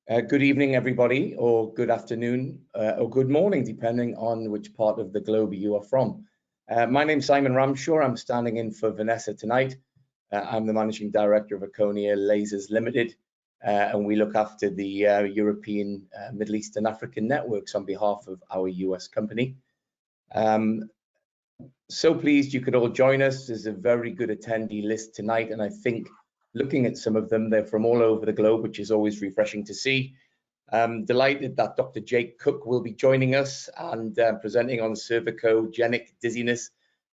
Good evening, everybody, or good afternoon, or good morning, depending on which part of the globe you are from. My name's Simon Ramshaw. I'm standing in for Vanessa tonight. I'm the Managing Director of Erchonia Lasers Limited, and we look after the European, Middle East and African networks on behalf of our US company. So pleased you could all join us. There's a very good attendee list tonight, and I think looking at some of them, they're from all over the globe, which is always refreshing to see. Delighted that Dr. Jake Cooke will be joining us and presenting on cervicogenic dizziness,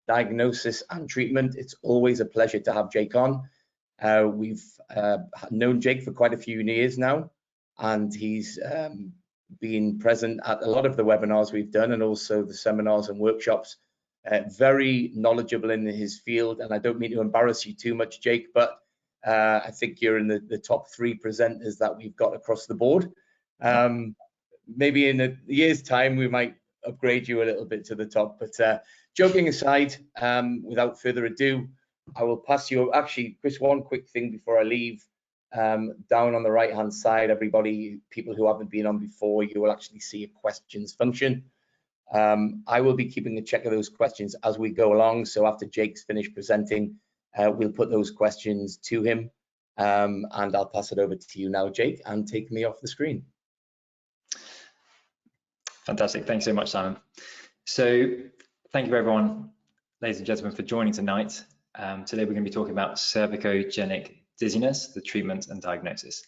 diagnosis and treatment. It's always a pleasure to have Jake on. We've known Jake for quite a few years now, and he's been present at a lot of the webinars we've done and also the seminars and workshops. Very knowledgeable in his field, and I don't mean to embarrass you too much, Jake, but I think you're in the top 3 presenters that we've got across the board. Maybe in a year's time, we might upgrade you a little bit to the top, but joking aside, without further ado, I will pass you, actually, Chris, one quick thing before I leave. Down on the right-hand side, everybody, people who haven't been on before, you will actually see a questions function. I will be keeping a check of those questions as we go along, so after Jake's finished presenting, we'll put those questions to him, and I'll pass it over to you now, Jake, and take me off the screen. Fantastic. Thanks so much, Simon. So thank you, everyone, ladies and gentlemen, for joining tonight. Today, we're going to be talking about cervicogenic dizziness, the treatment and diagnosis.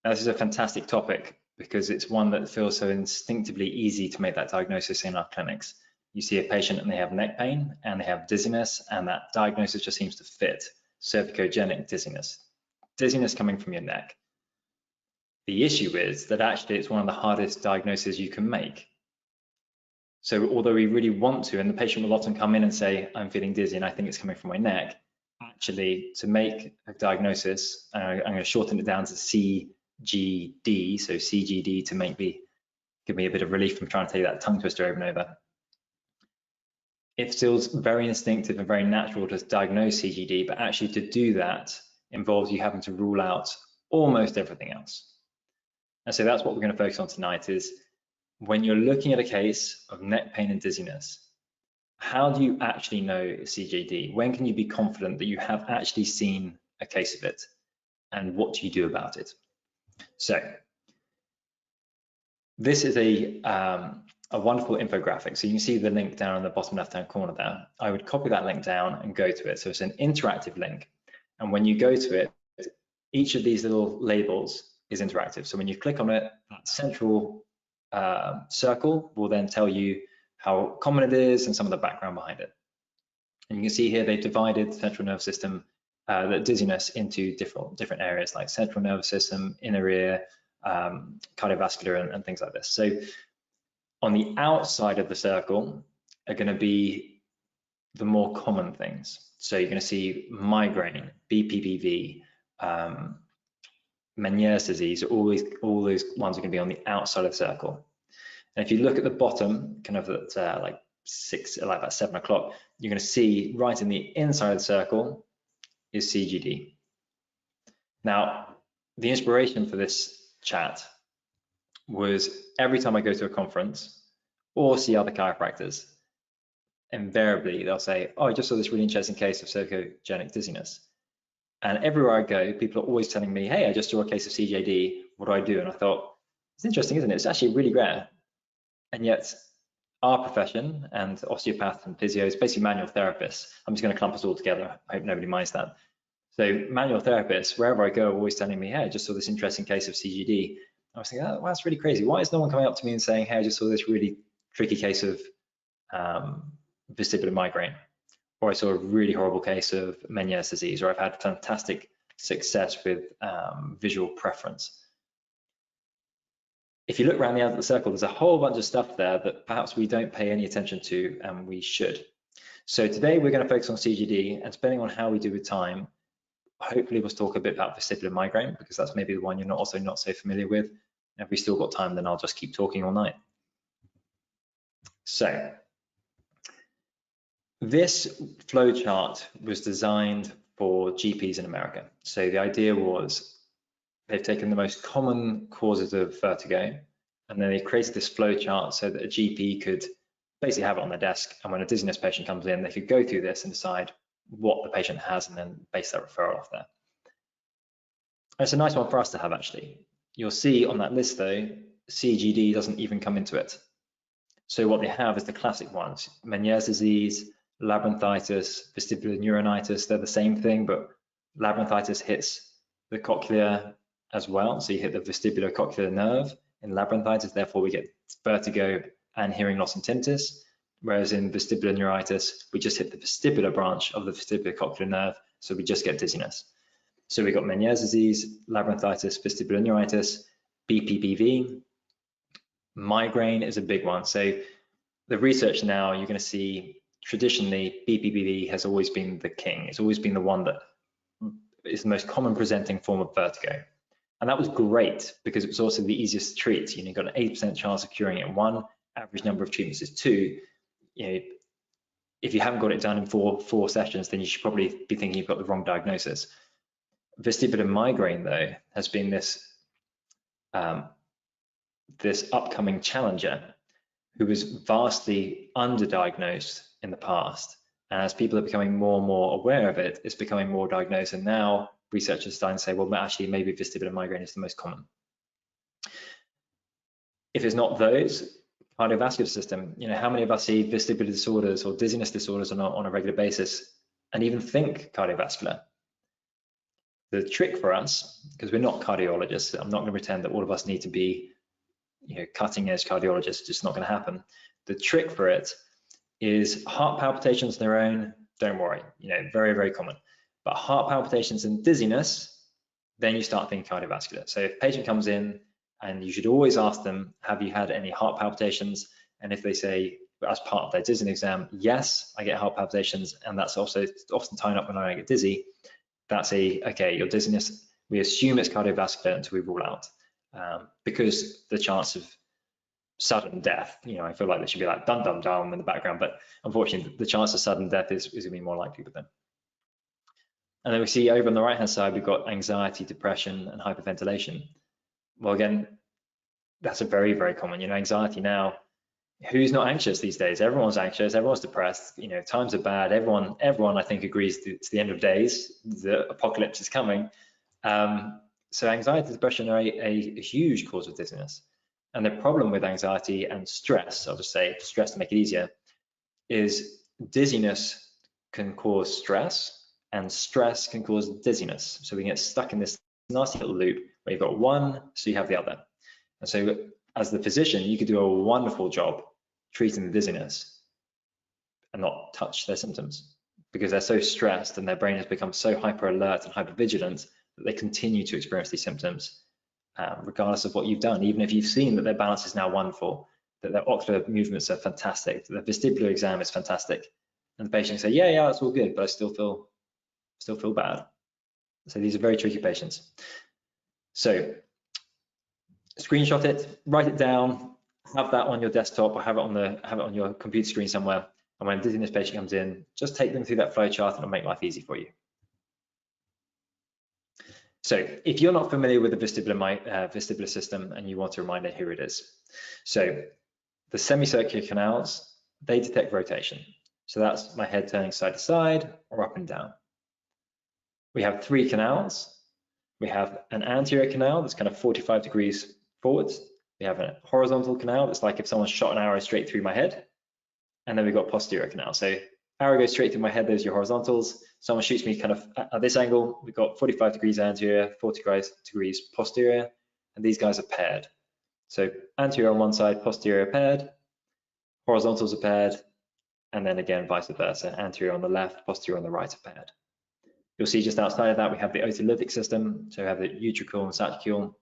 Now, this is a fantastic topic because it's one that feels so instinctively easy to make that diagnosis in our clinics. You see a patient and they have neck pain and they have dizziness, and that diagnosis just seems to fit: cervicogenic dizziness, dizziness coming from your neck. The issue is that actually it's one of the hardest diagnoses you can make. So although we really want to, and the patient will often come in and say, I'm feeling dizzy and I think it's coming from my neck, actually to make a diagnosis, I'm going to shorten it down to CGD, so CGD to give me a bit of relief from trying to tell you that tongue twister over and over. It feels very instinctive and very natural to diagnose CGD, but actually to do that involves you having to rule out almost everything else. And so that's what we're going to focus on tonight, is when you're looking at a case of neck pain and dizziness, how do you actually know it's CGD? When can you be confident that you have actually seen a case of it? And what do you do about it? So this is a wonderful infographic. So you can see the link down in the bottom left-hand corner there. I would copy that link down and go to it. So it's an interactive link. And when you go to it, each of these little labels is interactive. So when you click on it, that central circle will then tell you how common it is and some of the background behind it. And you can see here they've divided the central nervous system, the dizziness, into different areas like central nervous system, inner ear, cardiovascular, and things like this. So on the outside of the circle are going to be the more common things. So you're going to see migraine, BPPV, Meniere's disease. All those ones are going to be on the outside of the circle. And if you look at the bottom, kind of at like about 7 o'clock, you're going to see right in the inside of the circle is CGD. Now, the inspiration for this chat was every time I go to a conference or see other chiropractors, invariably they'll say, oh, I just saw this really interesting case of cervicogenic dizziness. And everywhere I go, people are always telling me, hey, I just saw a case of CJD, what do I do? And I thought, it's interesting, isn't it? It's actually really rare. And yet our profession and osteopaths and physios, basically manual therapists, I'm just going to clump us all together. I hope nobody minds that. So manual therapists, wherever I go, are always telling me, hey, I just saw this interesting case of CGD. I was thinking, oh, well, that's really crazy. Why is no one coming up to me and saying, hey, I just saw this really tricky case of vestibular migraine, or I saw a really horrible case of Meniere's disease, or I've had fantastic success with visual preference. If you look around the outside of the circle, there's a whole bunch of stuff there that perhaps we don't pay any attention to, and we should. So today we're going to focus on CGD, and depending on how we do with time, hopefully we'll talk a bit about vestibular migraine, because that's maybe the one you're also not so familiar with. And if we still got time, then I'll just keep talking all night. So this flowchart was designed for GPs in America. So the idea was they've taken the most common causes of vertigo, and then they created this flow chart so that a GP could basically have it on their desk, and when a dizziness patient comes in, they could go through this and decide what the patient has and then base that referral off there. And it's a nice one for us to have, actually. You'll see on that list, though, CGD doesn't even come into it. So what they have is the classic ones: Meniere's disease, labyrinthitis, vestibular neuronitis. They're the same thing, but labyrinthitis hits the cochlea as well. So you hit the vestibular cochlear nerve in labyrinthitis, therefore we get vertigo and hearing loss and tinnitus. Whereas in vestibular neuritis, we just hit the vestibular branch of the vestibular cochlear nerve, so we just get dizziness. So we got Meniere's disease, labyrinthitis, vestibular neuritis, BPPV. Migraine is a big one. So the research now, you're going to see traditionally BPPV has always been the king. It's always been the one that is the most common presenting form of vertigo. And that was great because it was also the easiest to treat. You know, you've got an 80% chance of curing it. 1, average number of treatments is 2. You know, if you haven't got it done in four sessions, then you should probably be thinking you've got the wrong diagnosis. Vestibular migraine, though, has been this this upcoming challenger who was vastly underdiagnosed in the past. And as people are becoming more and more aware of it, it's becoming more diagnosed. And now researchers are starting to say, well, actually, maybe vestibular migraine is the most common. If it's not those, cardiovascular system, you know, how many of us see vestibular disorders or dizziness disorders on a regular basis and even think cardiovascular? The trick for us, because we're not cardiologists, I'm not going to pretend that all of us need to be, you know, cutting edge cardiologists. It's just not going to happen. The trick for it is heart palpitations on their own, don't worry, you know, very, very common. But heart palpitations and dizziness, then you start thinking cardiovascular. So if a patient comes in, and you should always ask them, have you had any heart palpitations? And if they say, as part of their dizziness exam, yes, I get heart palpitations, and that's also often tied up when I get dizzy, that's okay, your dizziness, we assume it's cardiovascular until we rule out. Because the chance of sudden death, you know, I feel like there should be like dum dum dum in the background, but unfortunately the chance of sudden death is going to be more likely with them. And then we see over on the right hand side, we've got anxiety, depression, and hyperventilation. Well, again, that's a very, very common, you know, anxiety now. Who's not anxious these days? Everyone's anxious, everyone's depressed, you know, times are bad. Everyone I think agrees it's the end of days, the apocalypse is coming. So anxiety and depression are a huge cause of dizziness. And the problem with anxiety and stress, I'll just say stress to make it easier, is dizziness can cause stress and stress can cause dizziness. So we get stuck in this nasty little loop where you've got one, so you have the other. And so as the physician, you could do a wonderful job treating the dizziness and not touch their symptoms because they're so stressed and their brain has become so hyper alert and hyper vigilant that they continue to experience these symptoms regardless of what you've done. Even if you've seen that their balance is now wonderful, that their ocular movements are fantastic, that their vestibular exam is fantastic, and the patient say, yeah, that's all good, but I still feel bad. So these are very tricky patients. So screenshot it, write it down, have that on your desktop or have it on your computer screen somewhere. And when a dizziness patient comes in, just take them through that flow chart and it'll make life easy for you. So if you're not familiar with the vestibular system and you want a reminder, here it is. So the semicircular canals, they detect rotation. So that's my head turning side to side or up and down. We have 3 canals. We have an anterior canal that's kind of 45 degrees forwards. We have a horizontal canal that's like if someone shot an arrow straight through my head. And then we've got posterior canal. So arrow goes straight through my head, those are your horizontals. Someone shoots me kind of at this angle, we've got 45 degrees anterior, 40 degrees posterior, and these guys are paired. So anterior on one side, posterior paired, horizontals are paired, and then again vice versa, anterior on the left, posterior on the right are paired. You'll see just outside of that, we have the otolytic system. So we have the utricule and satricule.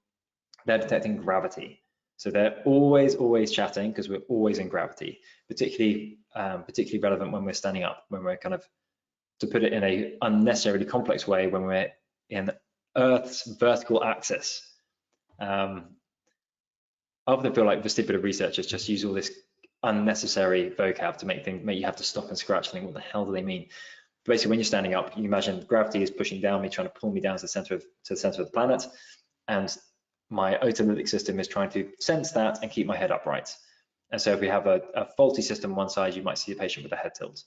They're detecting gravity. So they're always chatting because we're always in gravity, particularly relevant when we're standing up, when we're kind of, to put it in a unnecessarily complex way, when we're in Earth's vertical axis. I often feel like vestibular researchers just use all this unnecessary vocab to make you have to stop and scratch and think, what the hell do they mean? Basically, when you're standing up, you imagine gravity is pushing down me, trying to pull me down to the center of the planet. and my otolytic system is trying to sense that and keep my head upright. And so if we have a faulty system on one side, you might see a patient with a head tilt.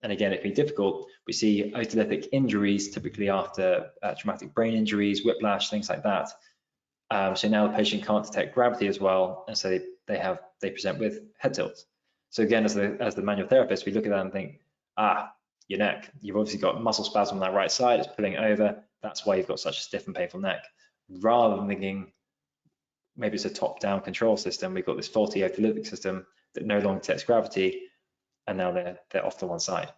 And again, it can be difficult. We see otolytic injuries typically after traumatic brain injuries, whiplash, things like that. So now the patient can't detect gravity as well, and so they present with head tilt. So again, as the manual therapist, we look at that and think, your neck. You've obviously got muscle spasm on that right side. It's pulling over. That's why you've got such a stiff and painful neck. Rather than thinking maybe it's a top-down control system. We've got this faulty otolytic system that no longer detects gravity, and now they're off to one side.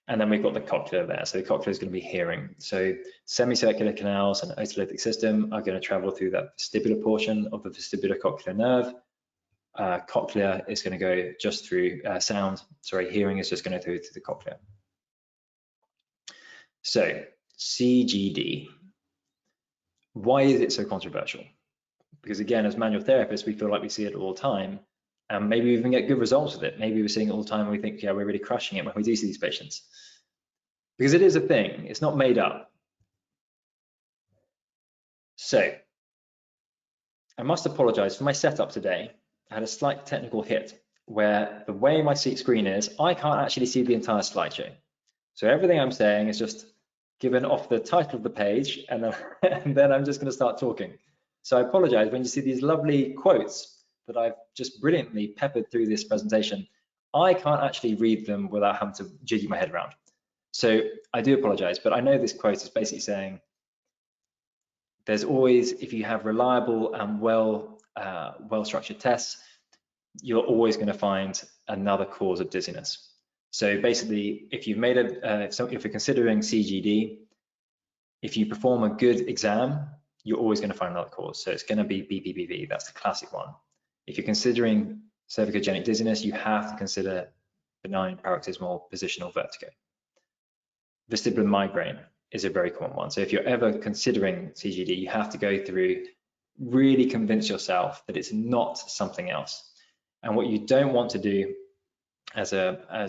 And then we've got the cochlear there. So the cochlear is going to be hearing. So semicircular canals and otolytic system are going to travel through that vestibular portion of the vestibular cochlear nerve. Cochlear is going to go just through hearing is just going to go through the cochlear. So CGD, why is it so controversial? Because again, as manual therapists, we feel like we see it all the time, and maybe we even get good results with it. Maybe we're seeing it all the time and we think, yeah, we're really crushing it when we do see these patients. Because it is a thing, it's not made up. So, I must apologize for my setup today. I had a slight technical hit where the way my screen is, I can't actually see the entire slideshow. So everything I'm saying is just given off the title of the page, and then I'm just going to start talking. So I apologize when you see these lovely quotes that I've just brilliantly peppered through this presentation. I can't actually read them without having to jiggy my head around. So I do apologize, but I know this quote is basically saying there's always, if you have reliable and well-structured tests, you're always going to find another cause of dizziness. So basically, if you've made if you're considering CGD, if you perform a good exam, you're always going to find another cause. So it's going to be BPPV. That's the classic one. If you're considering cervicogenic dizziness, you have to consider benign paroxysmal positional vertigo. Vestibular migraine is a very common one. So if you're ever considering CGD, you have to go through, really convince yourself that it's not something else. And what you don't want to do as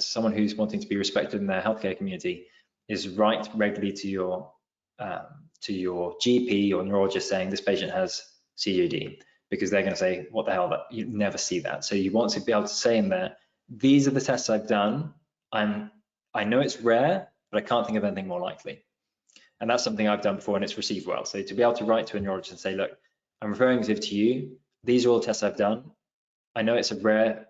someone who's wanting to be respected in their healthcare community is write regularly to your GP or neurologist saying this patient has CGD, because they're going to say, what the hell, you never see that. So you want to be able to say in there, these are the tests I've done. I know it's rare, but I can't think of anything more likely. And that's something I've done before and it's received well. So to be able to write to a neurologist and say, look, I'm referring this to you. These are all the tests I've done. I know it's a rare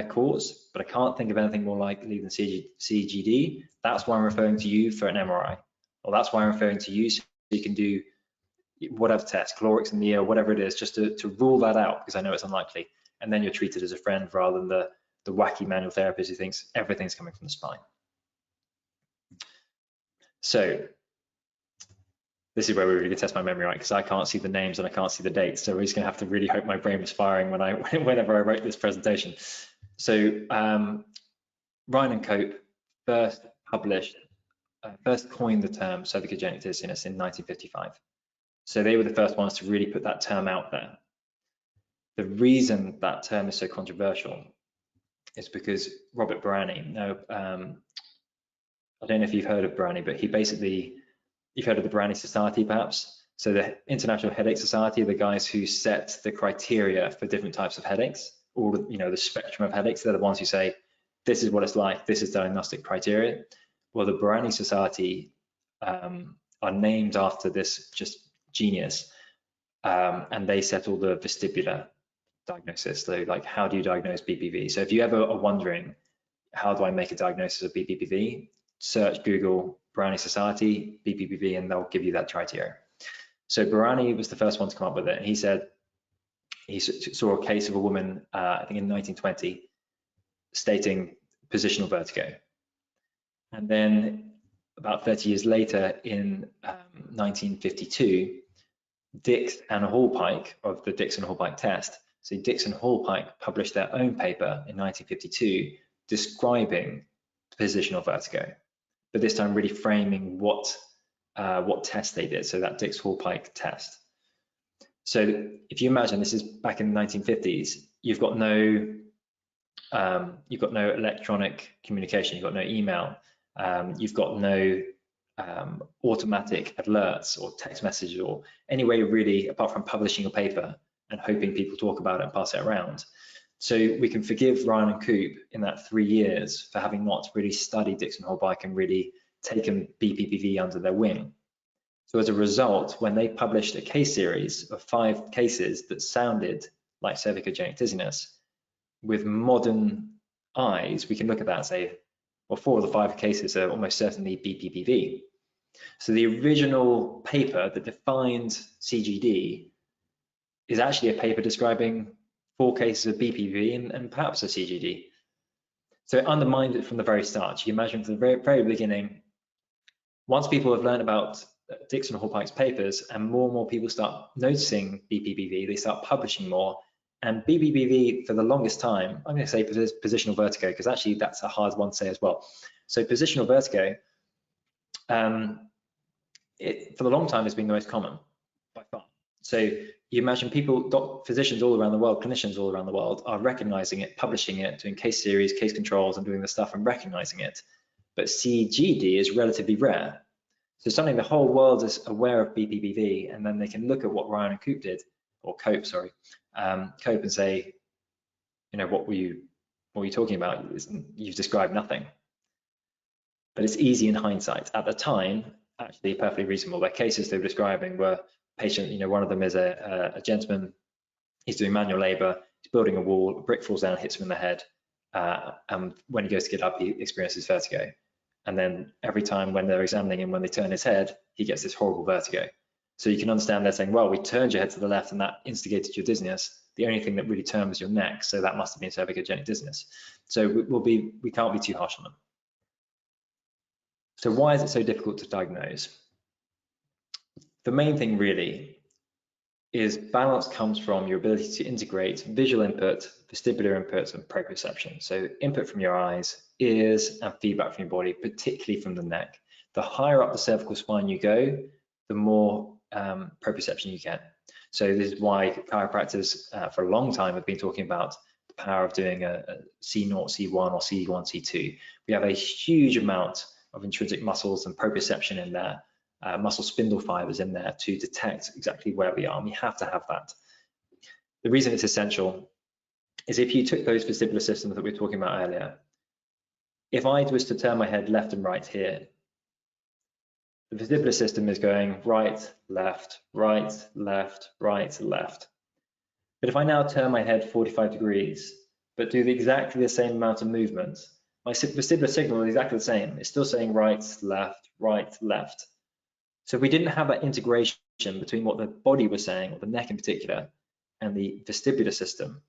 cause, but I can't think of anything more likely than CGD. That's why I'm referring to you for an MRI. Or that's why I'm referring to you so you can do whatever test, chlorix in the ear, whatever it is, just to rule that out, because I know it's unlikely. And then you're treated as a friend rather than the wacky manual therapist who thinks everything's coming from the spine. So this is where we really test my memory, right? Because I can't see the names and I can't see the dates. So we're just gonna have to really hope my brain was firing whenever I wrote this presentation. So Ryan and Cope first coined the term cervicogenic dizziness in 1955. So they were the first ones to really put that term out there. The reason that term is so controversial is because Robert Barani, now, I don't know if you've heard of Barani, but you've heard of the Barani Society perhaps? So the International Headache Society are the guys who set the criteria for different types of headaches, all the spectrum of headaches. They're the ones who say, this is what it's like, this is diagnostic criteria. Well, the Barani Society are named after this just genius, and they set all the vestibular diagnosis. So like, how do you diagnose BPPV? So if you ever are wondering, how do I make a diagnosis of BPPV? Search Google Barani Society, BPPV, and they'll give you that criteria. So Barani was the first one to come up with it. And he said he saw a case of a woman, I think in 1920, stating positional vertigo. And then about 30 years later, in 1952, Dix and Hallpike of the Dix and Hallpike test. So Dix and Hallpike published their own paper in 1952 describing positional vertigo, but this time really framing what test they did. So that Dix-Hallpike test. So if you imagine this is back in the 1950s, you've got no electronic communication, you've got no email, you've got no automatic alerts or text messages or any way really, apart from publishing a paper and hoping people talk about it and pass it around. So we can forgive Ryan and Cooke in that 3 years for having not really studied Dixon-Holbein and really taken BPPV under their wing. So as a result, when they published a case series of 5 cases that sounded like cervicogenic dizziness, with modern eyes, we can look at that and say, well, 4 of the 5 cases are almost certainly BPPV. So the original paper that defined CGD is actually a paper describing 4 cases of BPPV and perhaps a CGD. So it undermined it from the very start. You imagine from the very beginning, once people have learned about Dixon-Holbein papers and more people start noticing BPPV, they start publishing more. And BPPV for the longest time, I'm going to say positional vertigo, because actually that's a hard one to say as well. So positional vertigo, for the long time has been the most common by far. So you imagine people, physicians all around the world, clinicians all around the world are recognizing it, publishing it, doing case series, case controls, and doing the stuff and recognizing it. But CGD is relatively rare. So something the whole world is aware of BPPV, and then they can look at what Ryan and Cooke did, or Cope, sorry, Cope, and say, you know, what were you talking about? You've described nothing. But it's easy in hindsight. At the time, actually perfectly reasonable. Their cases they were describing were patient, you know, one of them is a gentleman, he's doing manual labor, he's building a wall, a brick falls down, hits him in the head, and when he goes to get up, he experiences vertigo. And then every time when they're examining him, when they turn his head, he gets this horrible vertigo. So you can understand they're saying, well, we turned your head to the left and that instigated your dizziness. The only thing that really turned was your neck, so that must have been cervicogenic dizziness. So we can't be too harsh on them. So why is it so difficult to diagnose? The main thing really is balance comes from your ability to integrate visual input, vestibular inputs, and proprioception. So input from your eyes, ears, and feedback from your body, particularly from the neck. The higher up the cervical spine you go, the more proprioception you get. So this is why chiropractors for a long time have been talking about the power of doing a C0, C1, or C1, C2. We have a huge amount of intrinsic muscles and proprioception in there, muscle spindle fibers in there to detect exactly where we are, and we have to have that. The reason it's essential is if you took those vestibular systems that we were talking about earlier, if I was to turn my head left and right here, the vestibular system is going right, left, right, left, right, left. But if I now turn my head 45 degrees, but do exactly the same amount of movement, my vestibular signal is exactly the same. It's still saying right, left, right, left. So if we didn't have that integration between what the body was saying, or the neck in particular, and the vestibular system,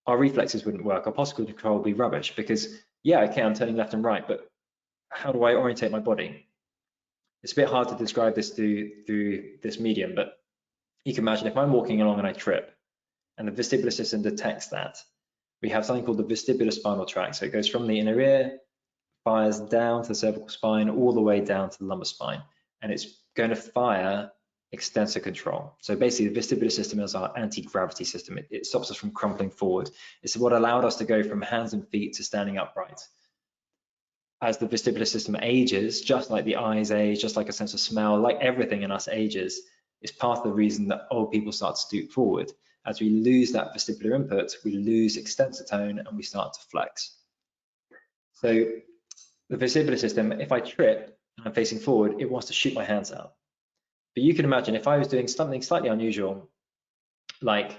our reflexes wouldn't work. Our postural control would be rubbish because, yeah, okay, I'm turning left and right, but how do I orientate my body? It's a bit hard to describe this through this medium, but you can imagine if I'm walking along and I trip, and the vestibular system detects that, we have something called the vestibular spinal tract. So it goes from the inner ear, fires down to the cervical spine, all the way down to the lumbar spine, and it's going to fire extensor control. So basically the vestibular system is our anti-gravity system. It stops us from crumpling forward. It's what allowed us to go from hands and feet to standing upright. As the vestibular system ages, just like the eyes age, just like a sense of smell, like everything in us ages, is part of the reason that old people start to stoop forward. As we lose that vestibular input, we lose extensor tone and we start to flex. So the vestibular system, if I trip and I'm facing forward, it wants to shoot my hands out. But you can imagine if I was doing something slightly unusual, like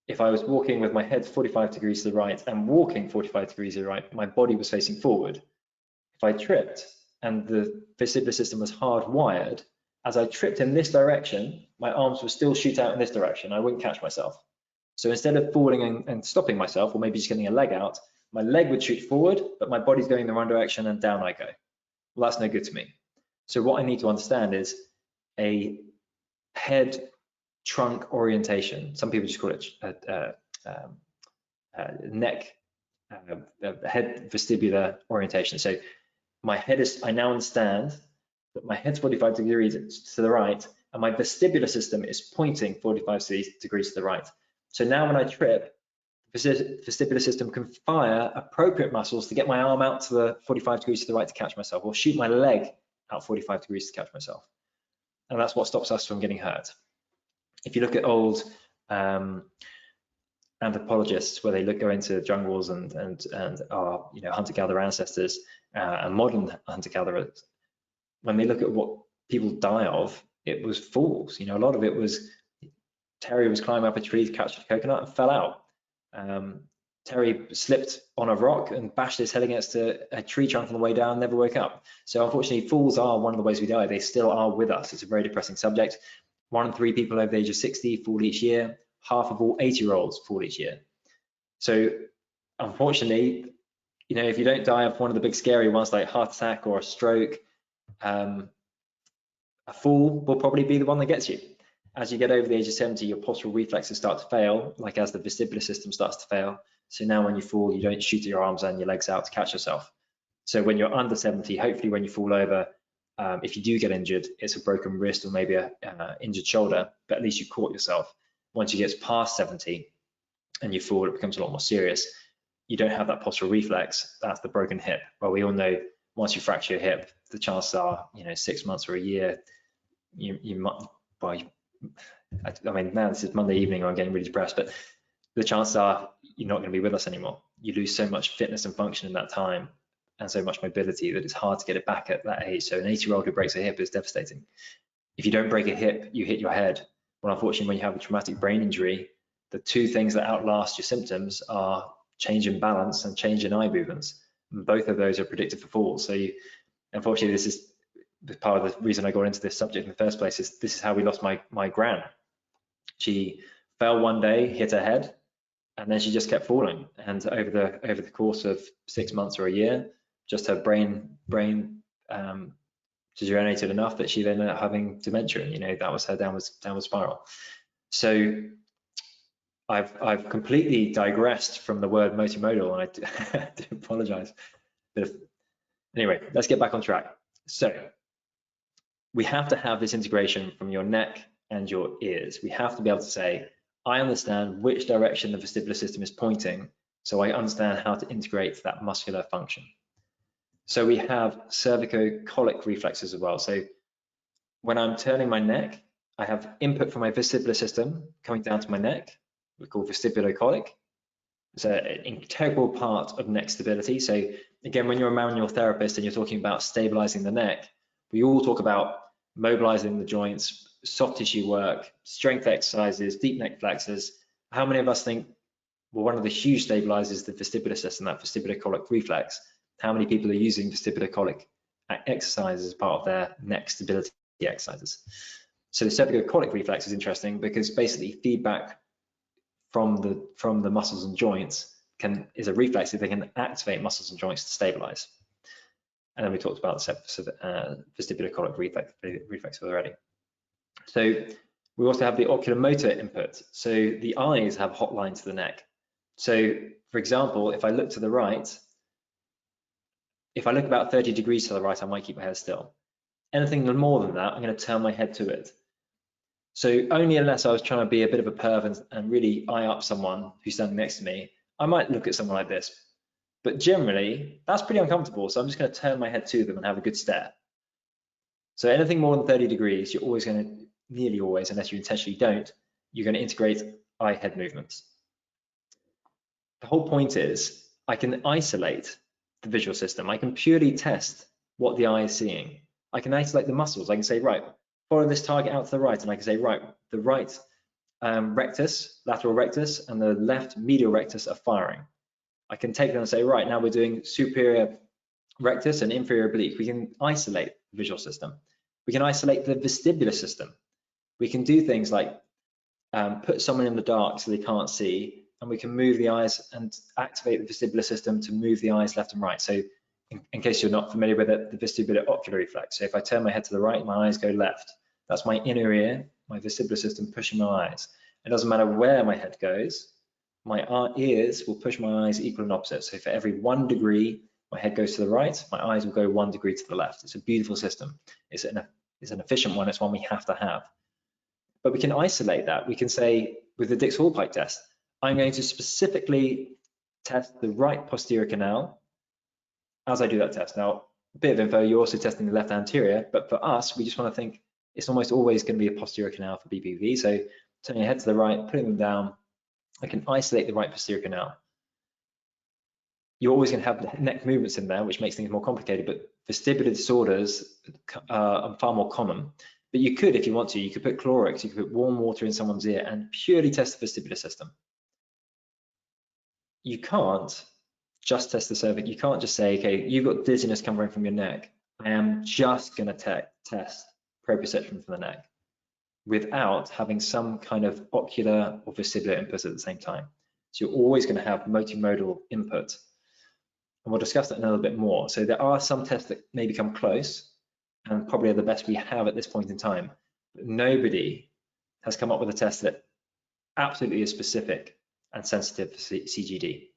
if I was walking with my head 45 degrees to the right and walking 45 degrees to the right, my body was facing forward. If I tripped and the vestibular system was hardwired, as I tripped in this direction, my arms would still shoot out in this direction. I wouldn't catch myself. So instead of falling and stopping myself, or maybe just getting a leg out, my leg would shoot forward, but my body's going in the wrong direction and down I go. Well, that's no good to me. So what I need to understand is a head trunk orientation. Some people just call it neck, head vestibular orientation. So my head is, I now understand that my head's 45 degrees to the right, and my vestibular system is pointing 45 degrees to the right. So now when I trip, vestibular system can fire appropriate muscles to get my arm out to the 45 degrees to the right to catch myself, or shoot my leg out 45 degrees to catch myself. And that's what stops us from getting hurt. If you look at old anthropologists, where they go into jungles and our hunter-gatherer ancestors and modern hunter-gatherers, when they look at what people die of, it was falls. A lot of it was Terry was climbing up a tree to catch a coconut and fell out. Terry slipped on a rock and bashed his head against a tree trunk on the way down, never woke up. So unfortunately, falls are one of the ways we die. They still are with us. It's a very depressing subject. 1 in 3 people over the age of 60 fall each year. Half of all 80-year-olds fall each year. So unfortunately, if you don't die of one of the big scary ones like heart attack or a stroke, a fall will probably be the one that gets you. As you get over the age of 70, your postural reflexes start to fail, like as the vestibular system starts to fail. So now when you fall, you don't shoot your arms and your legs out to catch yourself. So when you're under 70, hopefully when you fall over, if you do get injured, it's a broken wrist or maybe an injured shoulder, but at least you caught yourself. Once you get past 70 and you fall, it becomes a lot more serious. You don't have that postural reflex. That's the broken hip. Well, we all know once you fracture your hip, the chances are, 6 months or a year, you might, well, I mean, now this is Monday evening, I'm getting really depressed, but the chances are you're not going to be with us anymore. You lose so much fitness and function in that time and so much mobility that it's hard to get it back at that age. So an 80-year-old who breaks a hip is devastating. If you don't break a hip, you hit your head. Well, unfortunately, when you have a traumatic brain injury, the 2 things that outlast your symptoms are change in balance and change in eye movements. And both of those are predicted for falls. So unfortunately, this is part of the reason I got into this subject in the first place. This is how we lost my gran. She fell one day, hit her head, and then she just kept falling. And over the course of 6 months or a year, just her brain degenerated enough that she then ended up having dementia. That was her downward spiral. So I've completely digressed from the word multimodal, and I do apologize. But anyway, let's get back on track. So we have to have this integration from your neck and your ears. We have to be able to say, I understand which direction the vestibular system is pointing, so I understand how to integrate that muscular function. So we have cervicocolic reflexes as well. So when I'm turning my neck, I have input from my vestibular system coming down to my neck. We call vestibulocolic. It's an integral part of neck stability. So again, when you're a manual therapist and you're talking about stabilizing the neck, we all talk about mobilizing the joints, soft tissue work, strength exercises, deep neck flexors. How many of us think, well, one of the huge stabilizers is the vestibular system, that vestibulocolic reflex? How many people are using vestibulocolic exercises as part of their neck stability exercises? So the cervicocolic reflex is interesting because basically feedback from the muscles and joints is a reflex that they can activate muscles and joints to stabilize. And then we talked about the vestibulocolic reflex already. So we also have the ocular motor input. So the eyes have hotlines to the neck. So for example, if I look to the right, if I look about 30 degrees to the right, I might keep my head still. Anything more than that, I'm going to turn my head to it. So only unless I was trying to be a bit of a perv and really eye up someone who's standing next to me, I might look at someone like this. But generally, that's pretty uncomfortable. So I'm just going to turn my head to them and have a good stare. So anything more than 30 degrees, you're always going to, nearly always, unless you intentionally don't, you're going to integrate eye-head movements. The whole point is I can isolate the visual system. I can purely test what the eye is seeing. I can isolate the muscles. I can say, right, follow this target out to the right. And I can say, right, the right rectus, lateral rectus, and the left medial rectus are firing. I can take them and say, right, now we're doing superior rectus and inferior oblique. We can isolate the visual system. We can isolate the vestibular system. We can do things like put someone in the dark so they can't see, and we can move the eyes and activate the vestibular system to move the eyes left and right. So in case you're not familiar with it, the vestibular ocular reflex. So if I turn my head to the right, my eyes go left. That's my inner ear, my vestibular system pushing my eyes. It doesn't matter where my head goes, my ears will push my eyes equal and opposite. So for every 1 degree my head goes to the right, my eyes will go 1 degree to the left. It's a beautiful system. It's an efficient one. It's one we have to have. But we can isolate that. We can say with the Dix-Hallpike test, I'm going to specifically test the right posterior canal as I do that test. Now, a bit of info, you're also testing the left anterior, but for us, we just want to think it's almost always going to be a posterior canal for BPPV. So turning your head to the right, putting them down, I can isolate the right posterior canal. You're always going to have neck movements in there, which makes things more complicated, but vestibular disorders are far more common. But you could, if you want to, you could put Clorox, you could put warm water in someone's ear and purely test the vestibular system. You can't just test the cervix. You can't just say, okay, you've got dizziness coming from your neck. I am just going to test proprioception from the neck without having some kind of ocular or vestibular input at the same time. So you're always going to have multimodal input. And we'll discuss that in a little bit more. So there are some tests that may become close and probably are the best we have at this point in time. But nobody has come up with a test that absolutely is specific and sensitive for CGD.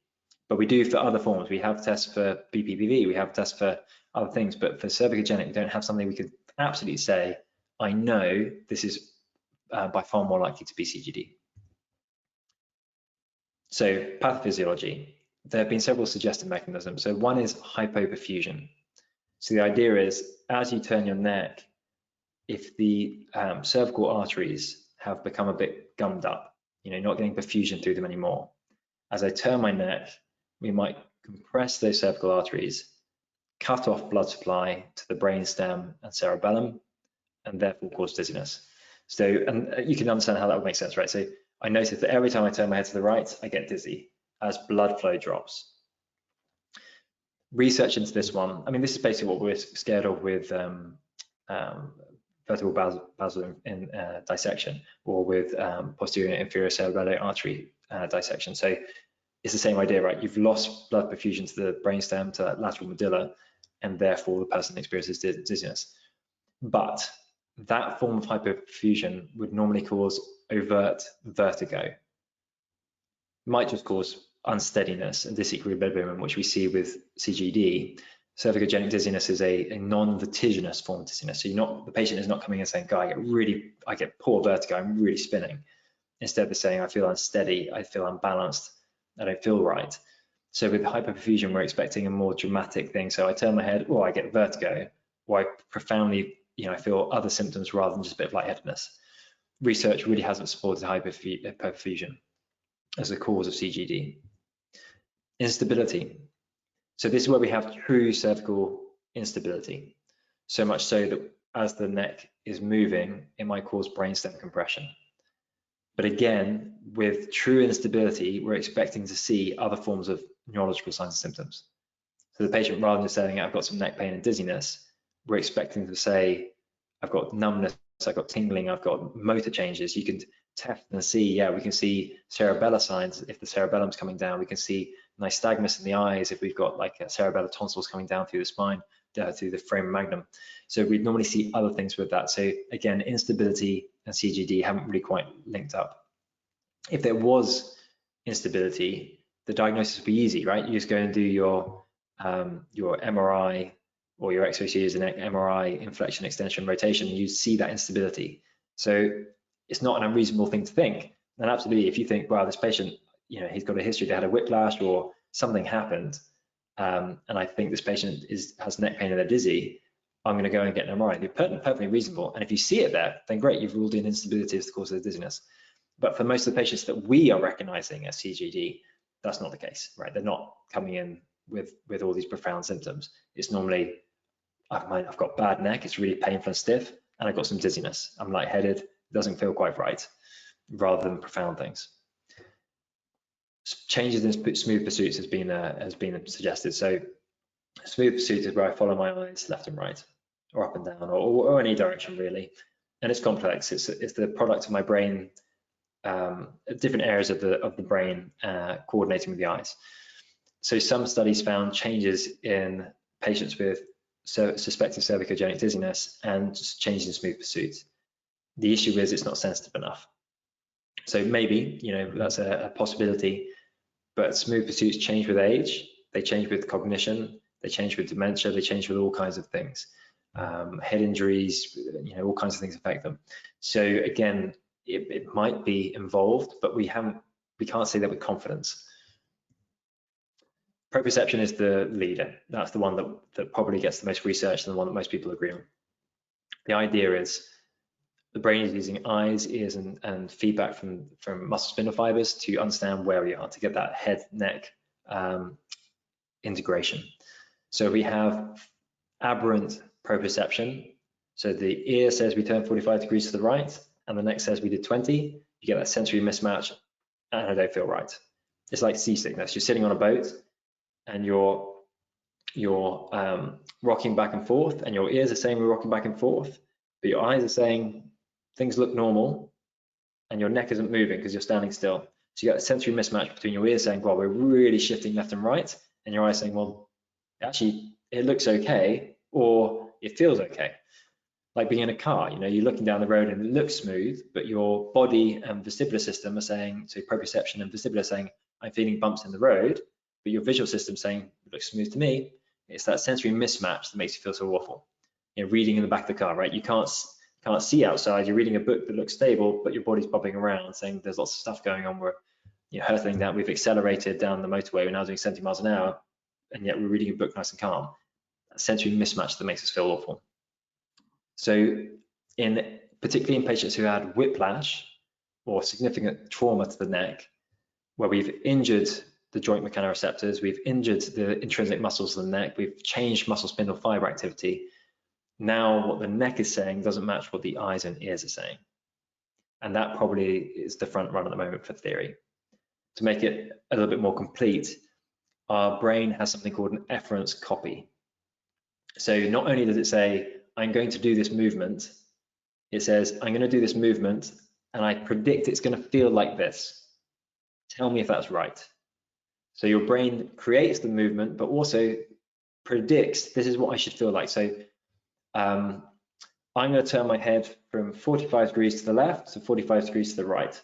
But we do for other forms. We have tests for BPPV, we have tests for other things, but for cervicogenic, we don't have something we could absolutely say, I know this is by far more likely to be CGD. So pathophysiology, there have been several suggested mechanisms. So one is hypoperfusion. So the idea is, as you turn your neck, if the cervical arteries have become a bit gummed up, not getting perfusion through them anymore, as I turn my neck, we might compress those cervical arteries, cut off blood supply to the brainstem and cerebellum, and therefore cause dizziness. So, and you can understand how that would make sense, right? So I notice that every time I turn my head to the right, I get dizzy as blood flow drops. Research into this one, I mean, this is basically what we're scared of with vertebral basilar dissection, or with posterior and inferior cerebellar artery dissection. So it's the same idea, right? You've lost blood perfusion to the brainstem, to that lateral medulla, and therefore the person experiences dizziness. But that form of hyperperfusion would normally cause overt vertigo. It might just cause unsteadiness and disequilibrium, which we see with CGD. Cervicogenic dizziness is a non-vertiginous form of dizziness. So the patient is not coming in saying, God, I get poor vertigo, I'm really spinning. Instead, they're saying, I feel unsteady, I feel unbalanced, I don't feel right. So with hyperperfusion, we're expecting a more dramatic thing. So I turn my head, or I get vertigo, or I profoundly, I feel other symptoms rather than just a bit of lightheadedness. Research really hasn't supported hyperperfusion as a cause of CGD. Instability. So this is where we have true cervical instability. So much so that as the neck is moving, it might cause brainstem compression. But again, with true instability, we're expecting to see other forms of neurological signs and symptoms. So the patient, rather than saying, I've got some neck pain and dizziness, we're expecting to say, I've got numbness, I've got tingling, I've got motor changes. You can test and see, yeah, we can see cerebellar signs. If the cerebellum's coming down, we can see nystagmus in the eyes. If we've got like cerebellar tonsils coming down through the spine, through the foramen magnum. So we'd normally see other things with that. So again, instability and CGD haven't really quite linked up. If there was instability, the diagnosis would be easy, right? You just go and do your MRI or your X-ray series and MRI, inflection, extension, rotation, and you see that instability. So it's not an unreasonable thing to think. And absolutely, if you think, wow, this patient, he's got a history, they had a whiplash or something happened, and I think this patient has neck pain and they're dizzy, I'm going to go and get an MRI. They're perfectly reasonable. And if you see it there, then great, you've ruled in instability as the cause of the dizziness. But for most of the patients that we are recognizing as CGD, that's not the case, right? They're not coming in with all these profound symptoms. It's normally, I've got bad neck, it's really painful and stiff, and I've got some dizziness. I'm lightheaded, it doesn't feel quite right, rather than profound things. Changes in smooth pursuits has been suggested. So smooth pursuit is where I follow my eyes left and right, or up and down, or any direction really. And it's complex. It's the product of my brain, different areas of the brain coordinating with the eyes. So some studies found changes in patients with suspected cervicogenic dizziness and just changes in smooth pursuit. The issue is it's not sensitive enough. So maybe, that's a possibility, but smooth pursuits change with age, they change with cognition, they change with dementia, they change with all kinds of things. Head injuries, all kinds of things affect them. So again, it might be involved, but we haven't we can't say that with confidence. Proprioception is the leader. That's the one that probably gets the most research and the one that most people agree on. The idea is the brain is using eyes, ears, and feedback from muscle spindle fibers to understand where we are, to get that head-neck integration. So we have aberrant proprioception. So the ear says we turn 45 degrees to the right, and the neck says we did 20. You get that sensory mismatch, and I don't feel right. It's like seasickness. You're sitting on a boat, and you're rocking back and forth, and your ears are saying we're rocking back and forth, but your eyes are saying things look normal, and your neck isn't moving because you're standing still. So you get a sensory mismatch between your ears saying, well, we're really shifting left and right, and your eyes saying, well, actually, it looks okay, or it feels okay. Like being in a car, you know, you're looking down the road and it looks smooth, but your body and vestibular system are saying, so proprioception and vestibular saying, I'm feeling bumps in the road, but your visual system saying, it looks smooth to me. It's that sensory mismatch that makes you feel so awful. You know, reading in the back of the car, right? You can't see outside, you're reading a book that looks stable, but your body's bobbing around saying there's lots of stuff going on. We're, you know, hurtling down, we've accelerated down the motorway, we're now doing 70 miles an hour, and yet we're reading a book nice and calm. That sensory mismatch that makes us feel awful. So particularly in patients who had whiplash or significant trauma to the neck, where we've injured the joint mechanoreceptors, we've injured the intrinsic muscles of the neck, we've changed muscle spindle fiber activity. Now what the neck is saying doesn't match what the eyes and ears are saying. And that probably is the front run at the moment for theory. To make it a little bit more complete, our brain has something called an efference copy. So not only does it say, I'm going to do this movement, it says, I'm going to do this movement, and I predict it's going to feel like this. Tell me if that's right. So your brain creates the movement, but also predicts this is what I should feel like. So I'm going to turn my head from 45 degrees to the left to 45 degrees to the right.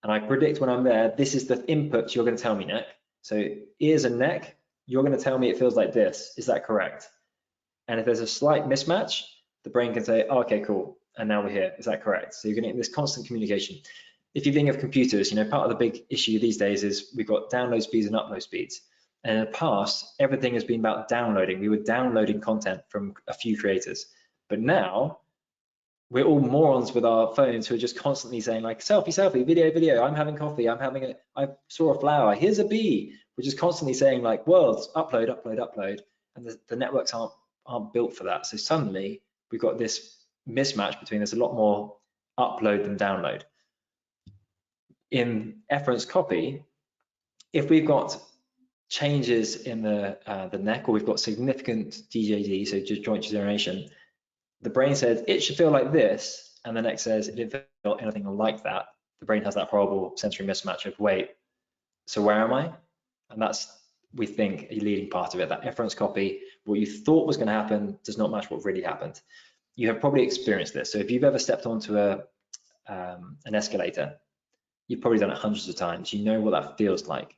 And I predict when I'm there, this is the input you're going to tell me, neck. So ears and neck, you're going to tell me it feels like this. Is that correct? And if there's a slight mismatch, the brain can say, oh, okay, cool. And now we're here. Is that correct? So you're getting this constant communication. If you think of computers, you know, part of the big issue these days is we've got download speeds and upload speeds. And in the past, everything has been about downloading. We were downloading content from a few creators. But now, we're all morons with our phones who are just constantly saying like, selfie, selfie, video, video, I'm having coffee, I saw a flower, here's a bee. We're just constantly saying like, worlds, upload, upload, upload. And the networks aren't built for that. So suddenly, we've got this mismatch between there's a lot more upload than download. In efference copy, if we've got changes in the neck, or we've got significant DJD, so just joint degeneration, the brain says it should feel like this, and the neck says it didn't feel anything like that. The brain has that horrible sensory mismatch of, wait, so where am I? And that's, we think, a leading part of it. That efference copy, what you thought was going to happen does not match what really happened. You have probably experienced this. So if you've ever stepped onto an escalator, you've probably done it hundreds of times. You know what that feels like.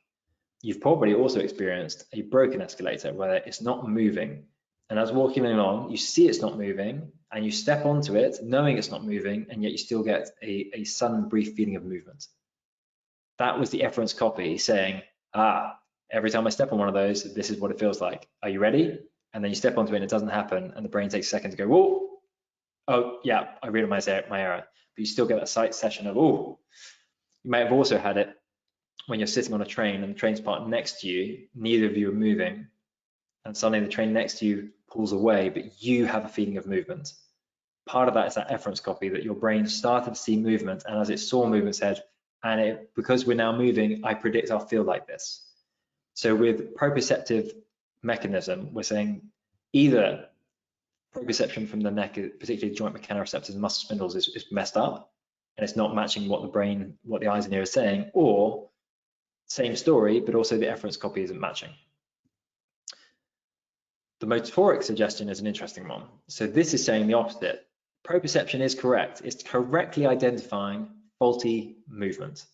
You've probably also experienced a broken escalator where it's not moving. And as walking along, you see it's not moving, and you step onto it knowing it's not moving, and yet you still get a sudden brief feeling of movement. That was the efference copy saying, every time I step on one of those, this is what it feels like. Are you ready? And then you step onto it and it doesn't happen, and the brain takes a second to go, whoa, oh yeah, I realized my error. But you still get that sight session of, oh. You may have also had it when you're sitting on a train and the train's parked next to you, neither of you are moving, and suddenly the train next to you pulls away, but you have a feeling of movement. Part of that is that efference copy, that your brain started to see movement, and as it saw movement said, because we're now moving, I predict I'll feel like this. So with proprioceptive mechanism, we're saying either proprioception from the neck, particularly joint mechanoreceptors and muscle spindles, is messed up, and it's not matching what the brain, what the eyes and ears are saying, or same story, but also the efference copy isn't matching. The motoric suggestion is an interesting one. So this is saying the opposite. Proprioception is correct. It's correctly identifying faulty movement.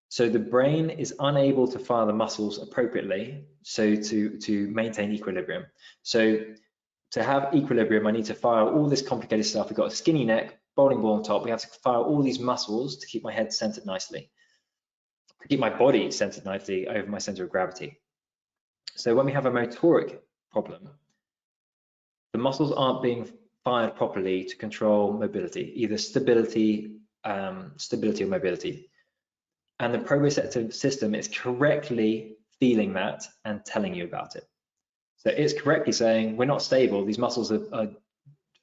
So the brain is unable to fire the muscles appropriately, so to maintain equilibrium. So to have equilibrium, I need to fire all this complicated stuff. We've got a skinny neck, bowling ball on top. We have to fire all these muscles to keep my head centered nicely. to keep my body centered nicely over my center of gravity. So when we have a motoric problem, the muscles aren't being fired properly to control mobility, either stability or mobility. And the proprioceptive system is correctly feeling that and telling you about it. So it's correctly saying, we're not stable, these muscles are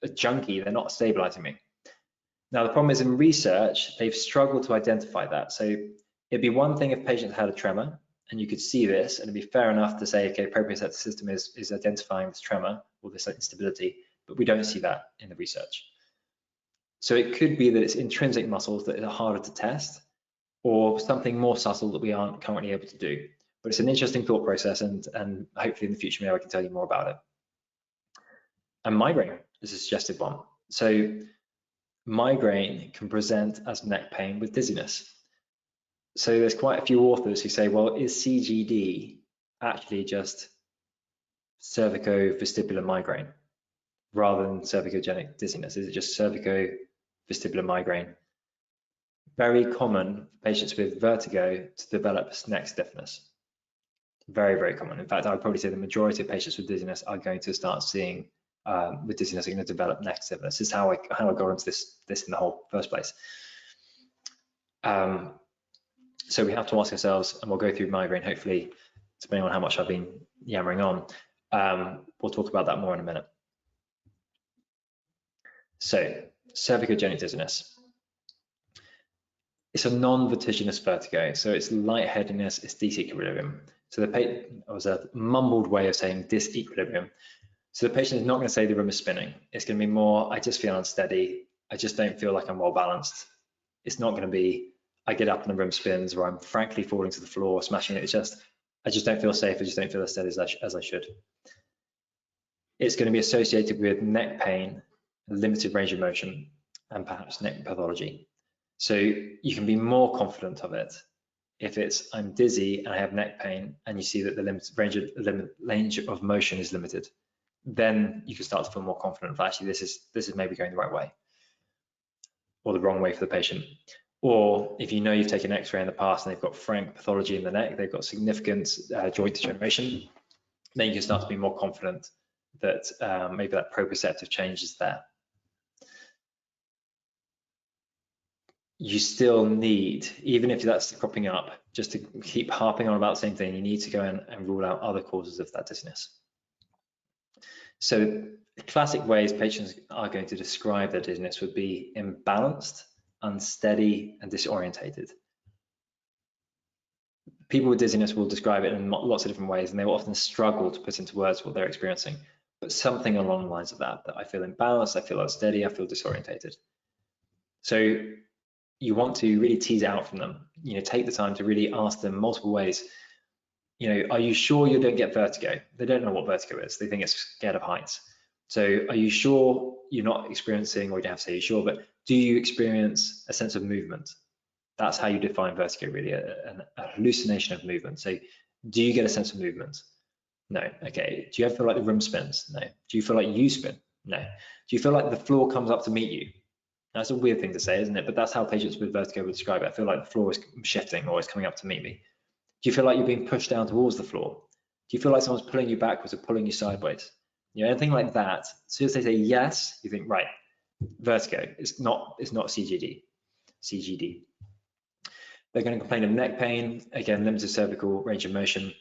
junky, they're not stabilizing me. Now, the problem is in research, they've struggled to identify that. So it'd be one thing if patients had a tremor and you could see this, and it'd be fair enough to say, okay, proprioceptive system is identifying this tremor or this instability, but we don't see that in the research. So it could be that it's intrinsic muscles that are harder to test, or something more subtle that we aren't currently able to do. But it's an interesting thought process, and hopefully in the future, maybe I can tell you more about it. And migraine is a suggested one. So migraine can present as neck pain with dizziness. So there's quite a few authors who say, well, is CGD actually just cervico-vestibular migraine rather than cervicogenic dizziness? Is it just cervico-vestibular migraine? Very common for patients with vertigo to develop neck stiffness. Very, very common. In fact, I would probably say the majority of patients with dizziness are going to start seeing with dizziness are going to develop neck stiffness. This is how I got into this in the whole first place. So we have to ask ourselves, and we'll go through migraine hopefully, depending on how much I've been yammering on. We'll talk about that more in a minute. So cervicogenic dizziness. It's a non-vertiginous vertigo, so it's lightheadedness, it's disequilibrium. So it was a mumbled way of saying disequilibrium. So the patient is not going to say the room is spinning. It's going to be more, I just feel unsteady. I just don't feel like I'm well balanced. It's not going to be, I get up and the room spins, or I'm frankly falling to the floor, smashing it. It's just, I just don't feel safe. I just don't feel as steady as I should. It's going to be associated with neck pain, limited range of motion, and perhaps neck pathology. So you can be more confident of it if it's, I'm dizzy and I have neck pain, and you see that the range of motion is limited. Then you can start to feel more confident that actually this is maybe going the right way or the wrong way for the patient. Or if you know you've taken X-ray in the past and they've got frank pathology in the neck, they've got significant joint degeneration, then you can start to be more confident that maybe that proprioceptive change is there. You still need, even if that's cropping up, just to keep harping on about the same thing, you need to go in and rule out other causes of that dizziness. So the classic ways patients are going to describe their dizziness would be imbalanced, unsteady, and disorientated. People with dizziness will describe it in lots of different ways, and they will often struggle to put into words what they're experiencing, but something along the lines of that I feel imbalanced, I feel unsteady, I feel disorientated. So you want to really tease out from them, take the time to really ask them multiple ways. Are you sure you don't get vertigo? They don't know what vertigo is. They think it's scared of heights. So are you sure you're not experiencing, or you don't have to say you're sure, but do you experience a sense of movement? That's how you define vertigo, really, a hallucination of movement. So do you get a sense of movement? No. Okay. Do you ever feel like the room spins? No. Do you feel like you spin? No. Do you feel like the floor comes up to meet you? That's a weird thing to say, isn't it? But that's how patients with vertigo would describe it. I feel like the floor is shifting or it's coming up to meet me. Do you feel like you're being pushed down towards the floor? Do you feel like someone's pulling you backwards or pulling you sideways? Anything like that. As soon as they say yes, you think, right, vertigo. It's not CGD. They're going to complain of neck pain, again, limited cervical range of motion,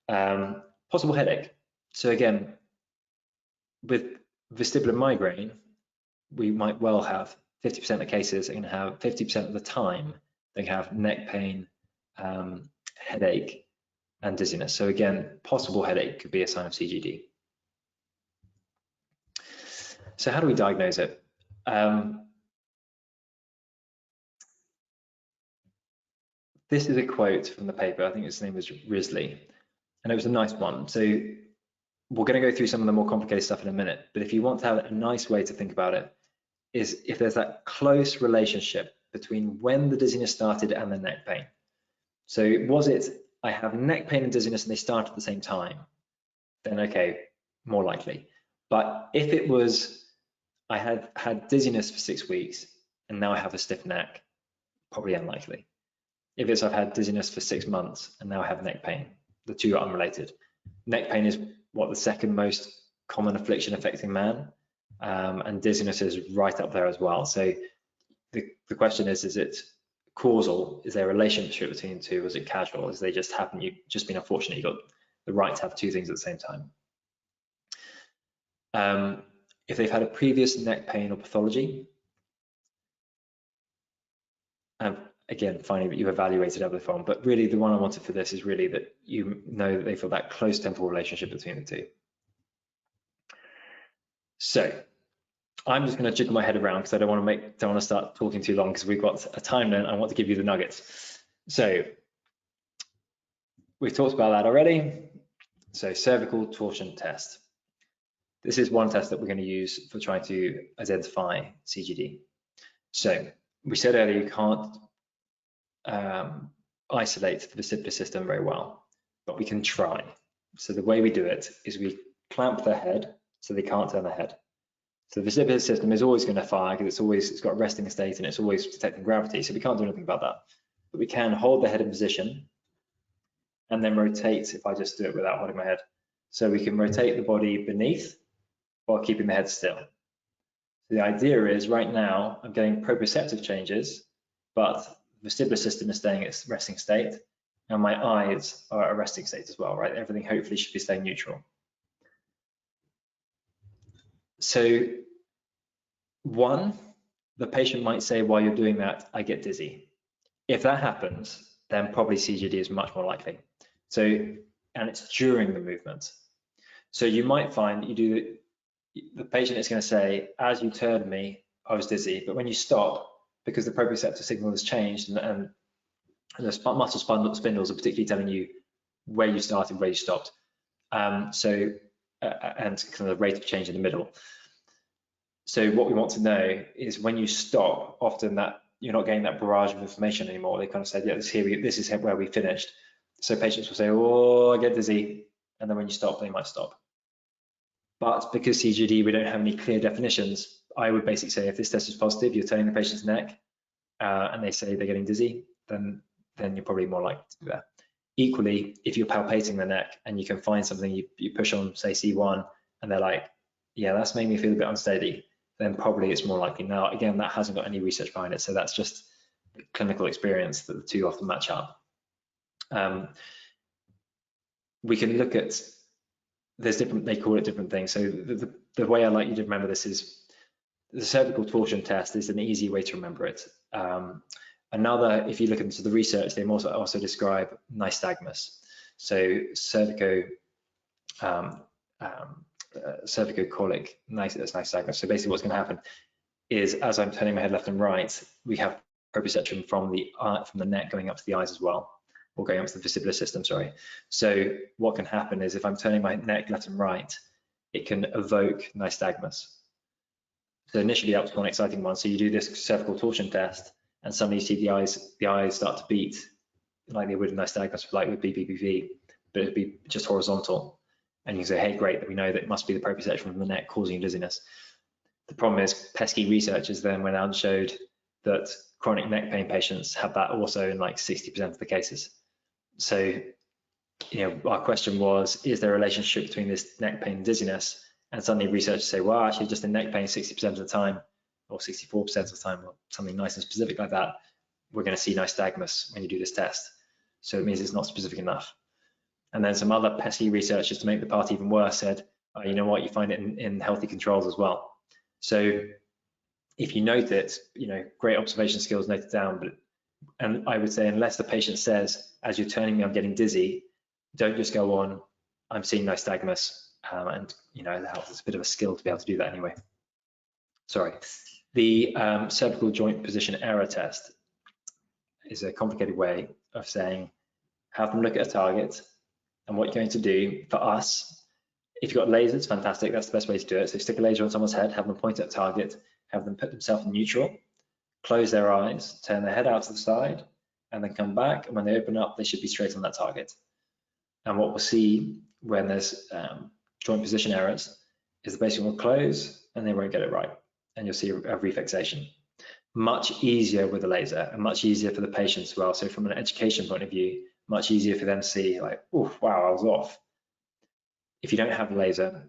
possible headache. So again, with vestibular migraine, we might well have 50% of cases are going to have 50% of the time they have neck pain, headache, and dizziness. So again, possible headache could be a sign of CGD. So how do we diagnose it? This is a quote from the paper. I think his name was Risley, and it was a nice one. So we're going to go through some of the more complicated stuff in a minute, but if you want to have a nice way to think about it, is if there's that close relationship between when the dizziness started and the neck pain. So was it, I have neck pain and dizziness and they start at the same time, then okay, more likely. But if it was, I had dizziness for 6 weeks and now I have a stiff neck, probably unlikely. If it's I've had dizziness for 6 months and now I have neck pain, the two are unrelated. Neck pain is what the second most common affliction affecting man, and dizziness is right up there as well. So the question is it causal? Is there a relationship between the two? Was it casual? Is they just happen? You've just been unfortunate. You got the right to have two things at the same time. If they've had a previous neck pain or pathology, again, finding that you've evaluated everything, but really the one I wanted for this is really that you know that they've got that close temporal relationship between the two. So I'm just going to jiggle my head around because I don't want to start talking too long because we've got a time limit. I want to give you the nuggets. So we've talked about that already. So cervical torsion test. This is one test that we're going to use for trying to identify CGD. So we said earlier you can't isolate the vestibular system very well, but we can try. So the way we do it is we clamp their head so they can't turn their head. So the vestibular system is always going to fire because it's got a resting state and it's always detecting gravity, so we can't do anything about that. But we can hold the head in position and then rotate, if I just do it without holding my head. So we can rotate the body beneath while keeping the head still. So the idea is right now I'm getting proprioceptive changes, but the vestibular system is staying in its resting state and my eyes are at a resting state as well, right? Everything hopefully should be staying neutral. So one, the patient might say while you're doing that, I get dizzy. If that happens, then probably CGD is much more likely. So, and it's during the movement. So you might find you do, the patient is going to say, as you turned me, I was dizzy. But when you stop, because the proprioceptive signal has changed and the muscle spindles are particularly telling you where you started, where you stopped. And kind of the rate of change in the middle. So what we want to know is when you stop, often that you're not getting that barrage of information anymore. They kind of said, yeah, this is where we finished. So patients will say, oh, I get dizzy. And then when you stop, they might stop. But because CGD, we don't have any clear definitions, I would basically say if this test is positive, you're turning the patient's neck and they say they're getting dizzy, then you're probably more likely to do that. Equally, if you're palpating the neck and you can find something, you push on, say C1, and they're like, yeah, that's made me feel a bit unsteady, then probably it's more likely. Now, again, that hasn't got any research behind it, so that's just clinical experience that the two often match up. We can look at, there's different, they call it different things. So the way I like you to remember this is the cervical torsion test is an easy way to remember it. Another, if you look into the research, they also describe nystagmus. So cervicogenic nystagmus. So basically what's going to happen is as I'm turning my head left and right, we have proprioception from the neck going up to the eyes as well, or going up to the vestibular system, sorry. So what can happen is if I'm turning my neck left and right, it can evoke nystagmus. So initially that was quite an exciting one. So you do this cervical torsion test and suddenly you see the eyes start to beat like they would in nystagmus, like with BPPV, but it'd be just horizontal. And you can say, hey, great, we know that it must be the proprioception from the neck causing dizziness. The problem is pesky researchers then went out and showed that chronic neck pain patients have that also in like 60% of the cases. So, you know, our question was, is there a relationship between this neck pain and dizziness? And suddenly researchers say, well, actually just in neck pain 60% of the time, or 64% of the time, or something nice and specific like that, we're going to see nystagmus when you do this test. So it means it's not specific enough. And then some other pesky researchers, to make the part even worse, said, oh, you know what, you find it in healthy controls as well. So if you note it, you know, great observation skills noted down, and I would say unless the patient says, as you're turning me, I'm getting dizzy, don't just go on, I'm seeing nystagmus, and you know, it's a bit of a skill to be able to do that anyway. Sorry. The cervical joint position error test is a complicated way of saying, have them look at a target, and what you're going to do for us, if you've got lasers, fantastic, that's the best way to do it. So stick a laser on someone's head, have them point at a target, have them put themselves in neutral, close their eyes, turn their head out to the side, and then come back, and when they open up, they should be straight on that target. And what we'll see when there's joint position errors is the patient will close, and they won't get it right, and you'll see a refixation. much easier with a laser and much easier for the patient as well. So from an education point of view, much easier for them to see like, oh, wow, I was off. If you don't have a laser,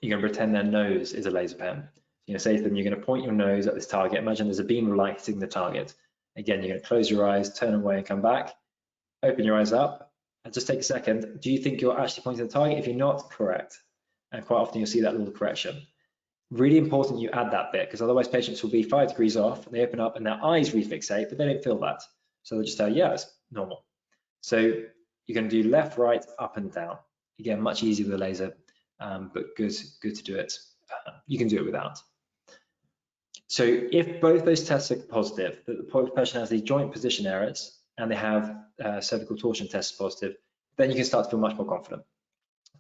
you're going to pretend their nose is a laser pen. You're going to say to them, you're going to point your nose at this target. Imagine there's a beam of light hitting the target. Again, you're going to close your eyes, turn away and come back. Open your eyes up and just take a second. Do you think you're actually pointing at the target? If you're not, correct. And quite often you'll see that little correction. Really important you add that bit, because otherwise patients will be 5 degrees off, and they open up and their eyes refixate, but they don't feel that. So they'll just tell you, yeah, it's normal. So you're going to do left, right, up and down. Again, much easier with a laser, but good to do it. You can do it without. So if both those tests are positive, that the patient has these joint position errors and they have cervical torsion tests positive, then you can start to feel much more confident.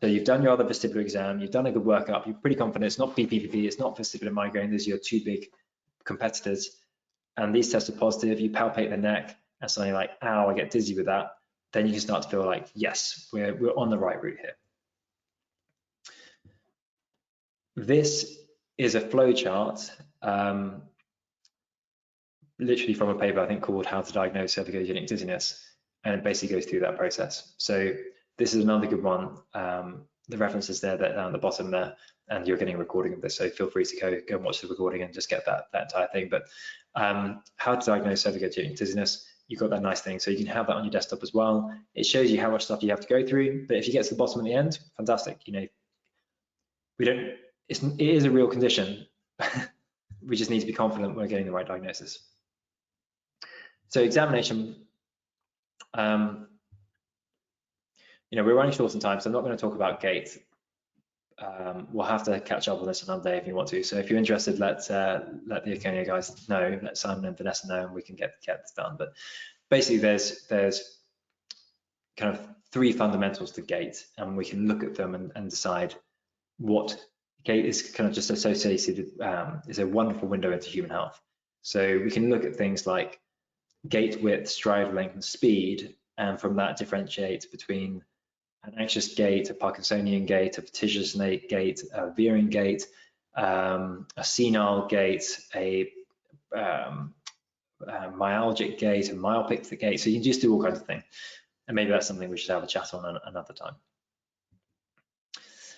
So you've done your other vestibular exam, you've done a good workup, you're pretty confident it's not BPPV, it's not vestibular migraine, these are your 2 big competitors, and these tests are positive, you palpate the neck and something like, ow, I get dizzy with that, then you can start to feel like, yes, we're on the right route here. This is a flow chart, literally from a paper I think called How to Diagnose Cervicogenic Dizziness, and it basically goes through that process. So this is another good one. The reference is there down the bottom there, and you're getting a recording of this, so feel free to go and watch the recording and just get that entire thing. But how to diagnose cervicogenic dizziness, you've got that nice thing, so you can have that on your desktop as well. It shows you how much stuff you have to go through, but if you get to the bottom at the end, fantastic. You know, it is a real condition. We just need to be confident we're getting the right diagnosis. So examination. You know, we're running short on time, so I'm not going to talk about gait. We'll have to catch up on this another day if you want to. So if you're interested, let the Erchonia guys know, let Simon and Vanessa know, and we can get this done. But basically, there's kind of 3 fundamentals to gait, and we can look at them and decide what gait is kind of just associated. Is a wonderful window into human health. So we can look at things like gait width, stride length, and speed, and from that differentiate between an anxious gait, a Parkinsonian gait, a vertiginous gait, a veering gait, a senile gait, a myalgic gait, a myopic gait. So you can just do all kinds of things. And maybe that's something we should have a chat on another time.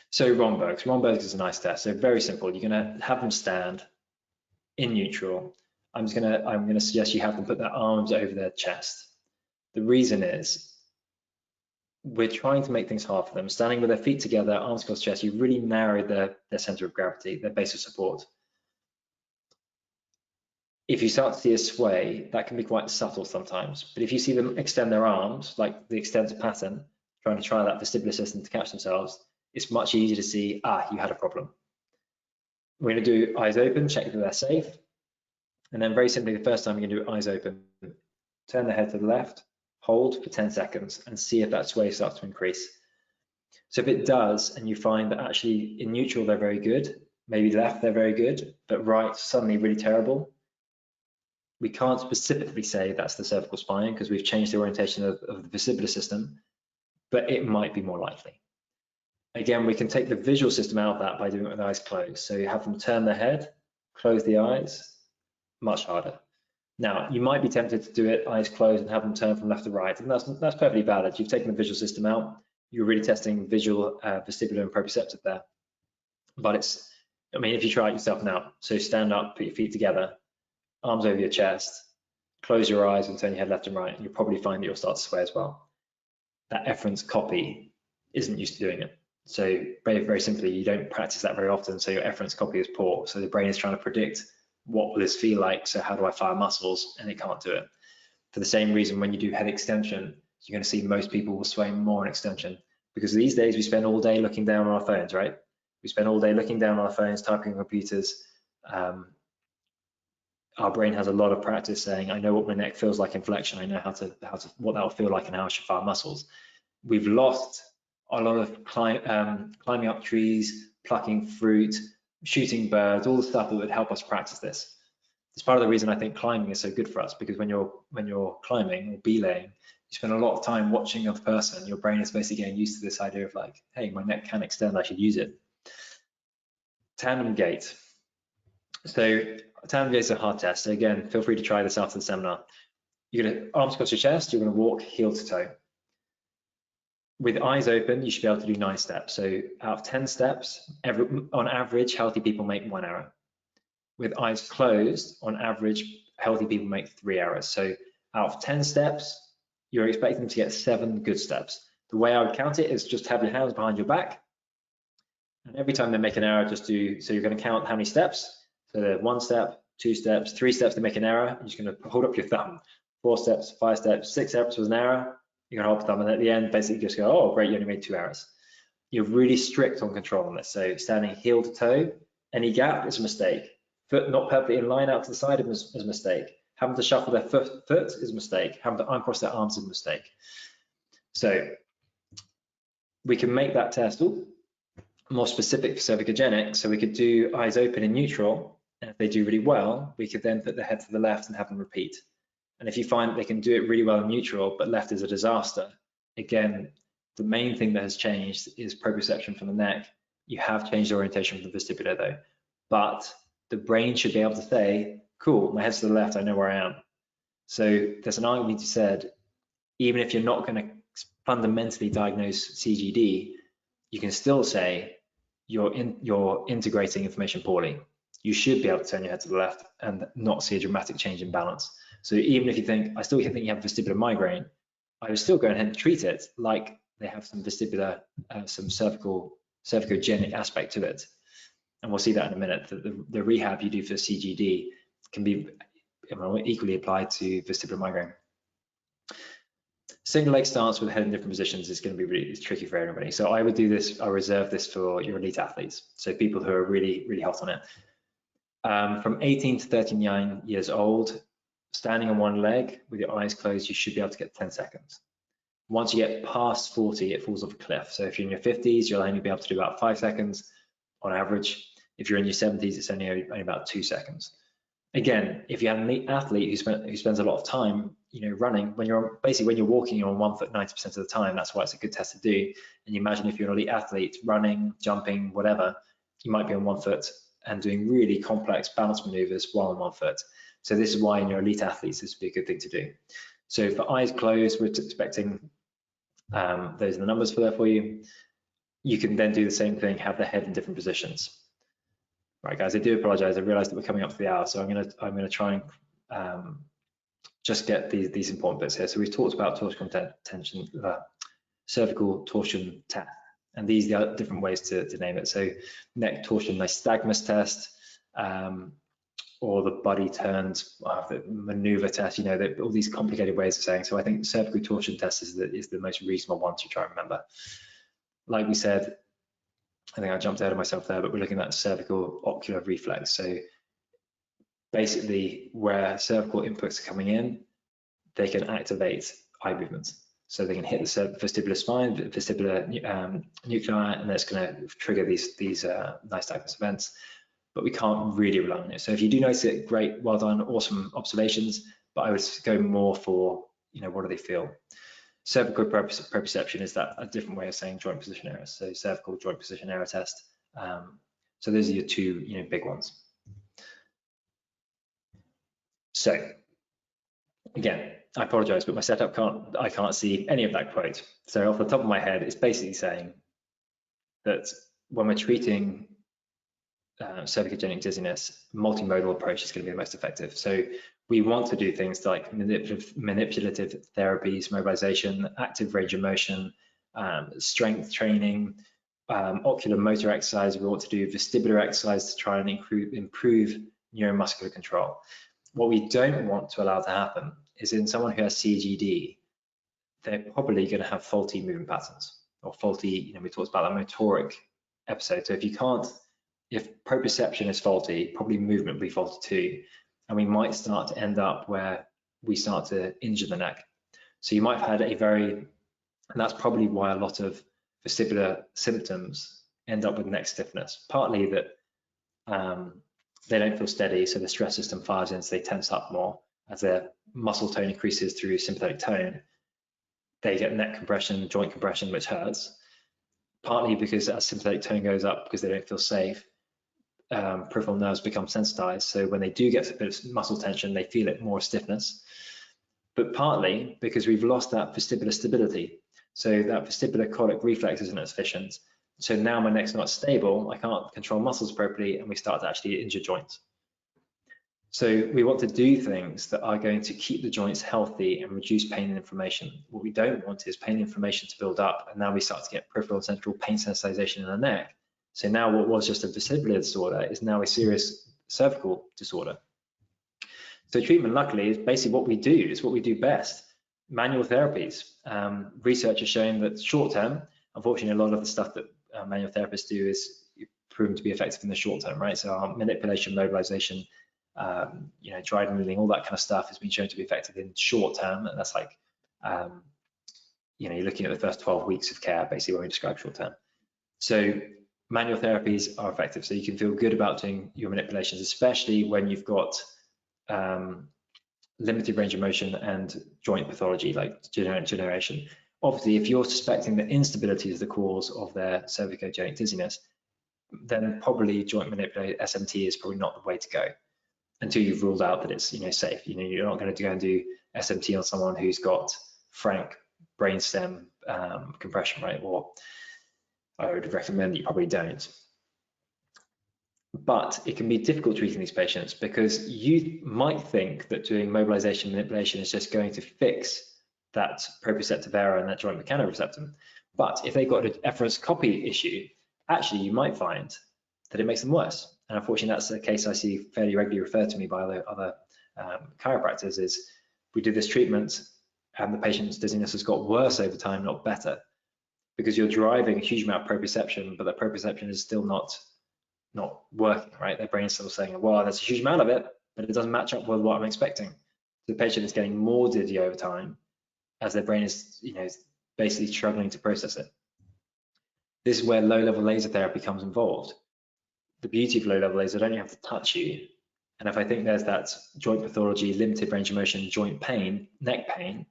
So Romberg's. Romberg's is a nice test. So very simple. You're going to have them stand in neutral. I'm going to suggest you have them put their arms over their chest. The reason is we're trying to make things hard for them. Standing with their feet together, arms across chest, you really narrow their center of gravity, their base of support. If you start to see a sway, that can be quite subtle sometimes. But if you see them extend their arms, like the extensor pattern, trying to try that vestibular system to catch themselves, it's much easier to see, you had a problem. We're going to do eyes open, check that they're safe. And then very simply, the first time you're going to do eyes open, turn the head to the left, hold for 10 seconds and see if that sway starts to increase. So if it does, and you find that actually in neutral they're very good, maybe left they're very good, but right suddenly really terrible, we can't specifically say that's the cervical spine because we've changed the orientation of the vestibular system, but it might be more likely. Again, we can take the visual system out of that by doing it with eyes closed. So you have them turn their head, close the eyes, much harder. Now, you might be tempted to do it eyes closed and have them turn from left to right, and that's perfectly valid. You've taken the visual system out, you're really testing visual, vestibular and proprioceptive there. But it's, I mean, if you try it yourself now, so stand up, put your feet together, arms over your chest, close your eyes and turn your head left and right, and you'll probably find that you'll start to sway as well. That efference copy isn't used to doing it. So very, very simply, you don't practice that very often, so your efference copy is poor. So the brain is trying to predict what will this feel like, so how do I fire muscles, and it can't do it. For the same reason, when you do head extension, you're going to see most people will sway more in extension, because these days we spend all day looking down on our phones, right? We spend all day looking down on our phones, typing on computers. Our brain has a lot of practice saying, I know what my neck feels like in flexion, I know what that will feel like and how I should fire muscles. We've lost a lot of climbing up trees, plucking fruit, shooting birds, all the stuff that would help us practice this. It's part of the reason I think climbing is so good for us, because when you're climbing or belaying, you spend a lot of time watching the other person. Your brain is basically getting used to this idea of like, hey, my neck can extend, I should use it. Tandem gait. So Time is a hard test. So again, feel free to try this after the seminar. You're going to arms across your chest, you're going to walk heel to toe. With eyes open, you should be able to do 9 steps. So out of 10 steps, on average, healthy people make 1 error. With eyes closed, on average, healthy people make 3 errors. So out of 10 steps, you're expecting to get 7 good steps. The way I would count it is just have your hands behind your back. And every time they make an error, just do, so you're going to count how many steps. So they're 1 step, 2 steps, 3 steps to make an error. You're just going to hold up your thumb. 4 steps, 5 steps, 6 steps was an error. You're going to hold the thumb, and at the end, basically just go, oh, great, you only made 2 errors. You're really strict on control on this. So standing heel to toe, any gap is a mistake. Foot not perfectly in line out to the side is a mistake. Having to shuffle their foot is a mistake. Having to uncross their arms is a mistake. So we can make that test more specific for cervicogenic. So we could do eyes open in neutral, and if they do really well, we could then put the head to the left and have them repeat. And if you find they can do it really well in neutral, but left is a disaster, again, the main thing that has changed is proprioception from the neck. You have changed orientation from the vestibular though, but the brain should be able to say, cool, my head's to the left, I know where I am. So there's an argument to be said, even if you're not going to fundamentally diagnose CGD, you can still say you're integrating information poorly. You should be able to turn your head to the left and not see a dramatic change in balance. So even if you think, I still think you have vestibular migraine, I would still go ahead and treat it like they have some vestibular, some cervicogenic aspect to it. And we'll see that in a minute, that the rehab you do for CGD can be equally applied to vestibular migraine. Single leg stance with head in different positions is going to be really tricky for everybody. So I would do this, I reserve this for your elite athletes. So people who are really, really hot on it. From 18 to 39 years old, standing on one leg with your eyes closed, you should be able to get 10 seconds. Once you get past 40, it falls off a cliff. So if you're in your 50s, you'll only be able to do about 5 seconds on average. If you're in your 70s, it's only about 2 seconds. Again, if you have an elite athlete who spends a lot of time, running, when you're walking, you're on one foot 90% of the time. That's why it's a good test to do. And you imagine if you're an elite athlete, running, jumping, whatever, you might be on one foot and doing really complex balance maneuvers while on one foot. So this is why in your elite athletes, this would be a good thing to do. So for eyes closed, we're expecting those are the numbers for you. You can then do the same thing, have the head in different positions. Right, guys, I do apologize. I realized that we're coming up to the hour, so I'm gonna try and just get these important bits here. So we've talked about torsion tension, cervical torsion test, and these are different ways to name it. So neck torsion nystagmus test, or the body turned the maneuver test. All these complicated ways of saying. So I think cervical torsion test is the most reasonable one to try and remember. Like we said, I think I jumped ahead of myself there, but we're looking at cervical ocular reflex. So basically where cervical inputs are coming in, they can activate eye movements. So they can hit the vestibular spine, vestibular nuclei, and that's going to trigger these nystagmus events, but we can't really rely on it. So if you do notice it, great, well done, awesome observations, but I would go more for, what do they feel? Cervical proprioception is that a different way of saying joint position errors. So cervical joint position error test. So those are your two, big ones. So again, I apologize, but my setup I can't see any of that quote. So off the top of my head, it's basically saying that when we're treating cervicogenic dizziness, multimodal approach is going to be the most effective. So we want to do things like manipulative therapies, mobilization, active range of motion, strength training, ocular motor exercise. We want to do vestibular exercise to try and improve neuromuscular control. What we don't want to allow to happen is in someone who has CGD, they're probably going to have faulty movement patterns or faulty, we talked about that motoric episode. So if proprioception is faulty, probably movement will be faulty too. And we might start to end up where we start to injure the neck. So you might have had and that's probably why a lot of vestibular symptoms end up with neck stiffness, partly that they don't feel steady, so the stress system fires in, so they tense up more. As their muscle tone increases through sympathetic tone, they get neck compression, joint compression, which hurts. Partly because as sympathetic tone goes up, because they don't feel safe, peripheral nerves become sensitized. So when they do get a bit of muscle tension, they feel it more stiffness. But partly because we've lost that vestibular stability. So that vestibular colic reflex isn't as efficient. So now my neck's not stable, I can't control muscles appropriately, and we start to actually injure joints. So we want to do things that are going to keep the joints healthy and reduce pain and inflammation. What we don't want is pain and inflammation to build up, and now we start to get peripheral and central pain sensitization in the neck. So now what was just a vestibular disorder is now a serious cervical disorder. So treatment, luckily, is basically what we do. It's what we do best. Manual therapies. Research has shown that short term, unfortunately, a lot of the stuff that manual therapists do is proven to be effective in the short term, right? So our manipulation, mobilization, dry needling, all that kind of stuff has been shown to be effective in short term, and that's like, you're looking at the first 12 weeks of care, basically, when we describe short term. So manual therapies are effective, so you can feel good about doing your manipulations, especially when you've got limited range of motion and joint pathology like degeneration. Obviously, if you're suspecting that instability is the cause of their cervicogenic dizziness, then probably joint manipulation SMT is probably not the way to go until you've ruled out that it's safe. You're not going to go and do SMT on someone who's got frank brainstem compression, right? Or I would recommend that you probably don't. But it can be difficult treating these patients because you might think that doing mobilization manipulation is just going to fix that proprioceptive error and that joint mechanoreceptum. But if they've got an efferents-copy issue, actually you might find that it makes them worse. And unfortunately, that's a case I see fairly regularly referred to me by other chiropractors, is we do this treatment and the patient's dizziness has got worse over time, not better, because you're driving a huge amount of proprioception, but that proprioception is still not working, right? Their brain's still saying, well, there's a huge amount of it, but it doesn't match up with what I'm expecting. The patient is getting more dizzy over time as their brain is, basically struggling to process it. This is where low-level laser therapy comes involved. The beauty of low-level laser, I don't have to touch you. And if I think there's that joint pathology, limited range of motion, joint pain, neck pain,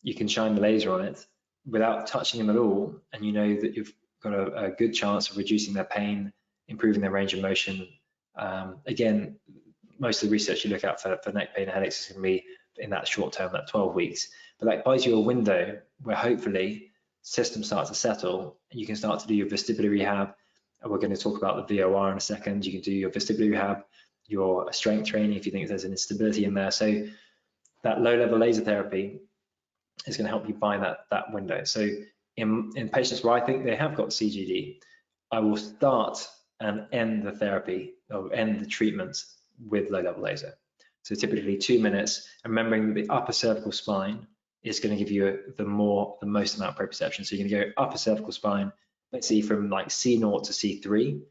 you can shine the laser on it without touching them at all. And you know that you've got a good chance of reducing their pain, improving their range of motion. Again, most of the research you look at for neck pain and headaches is going to be in that short term, that 12 weeks. But that buys you a window where hopefully systems start to settle and you can start to do your vestibular rehab. And we're going to talk about the VOR in a second. You can do your vestibular rehab, your strength training if you think there's an instability in there. So that low-level laser therapy is going to help you buy that window. So in patients where I think they have got CGD, I will start and end the therapy or end the treatment with low-level laser. So typically 2 minutes, and remembering that the upper cervical spine is going to give you the most amount of proprioception. So you're going to go upper cervical spine, let's see from like C0 to C3.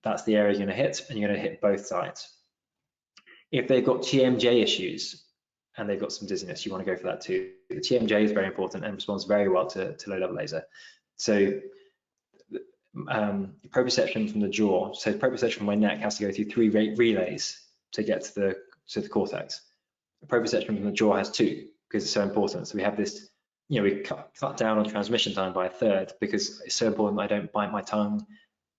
That's the area you're going to hit, and you're going to hit both sides. If they've got TMJ issues and they've got some dizziness, you want to go for that too. The TMJ is very important and responds very well to low-level laser. So proprioception from the jaw. So proprioception from my neck has to go through 3 relays to get to the cortex. Proprioception from the jaw has 2 because it's so important. So we have this, we cut down on transmission time by 1/3 because it's so important that I don't bite my tongue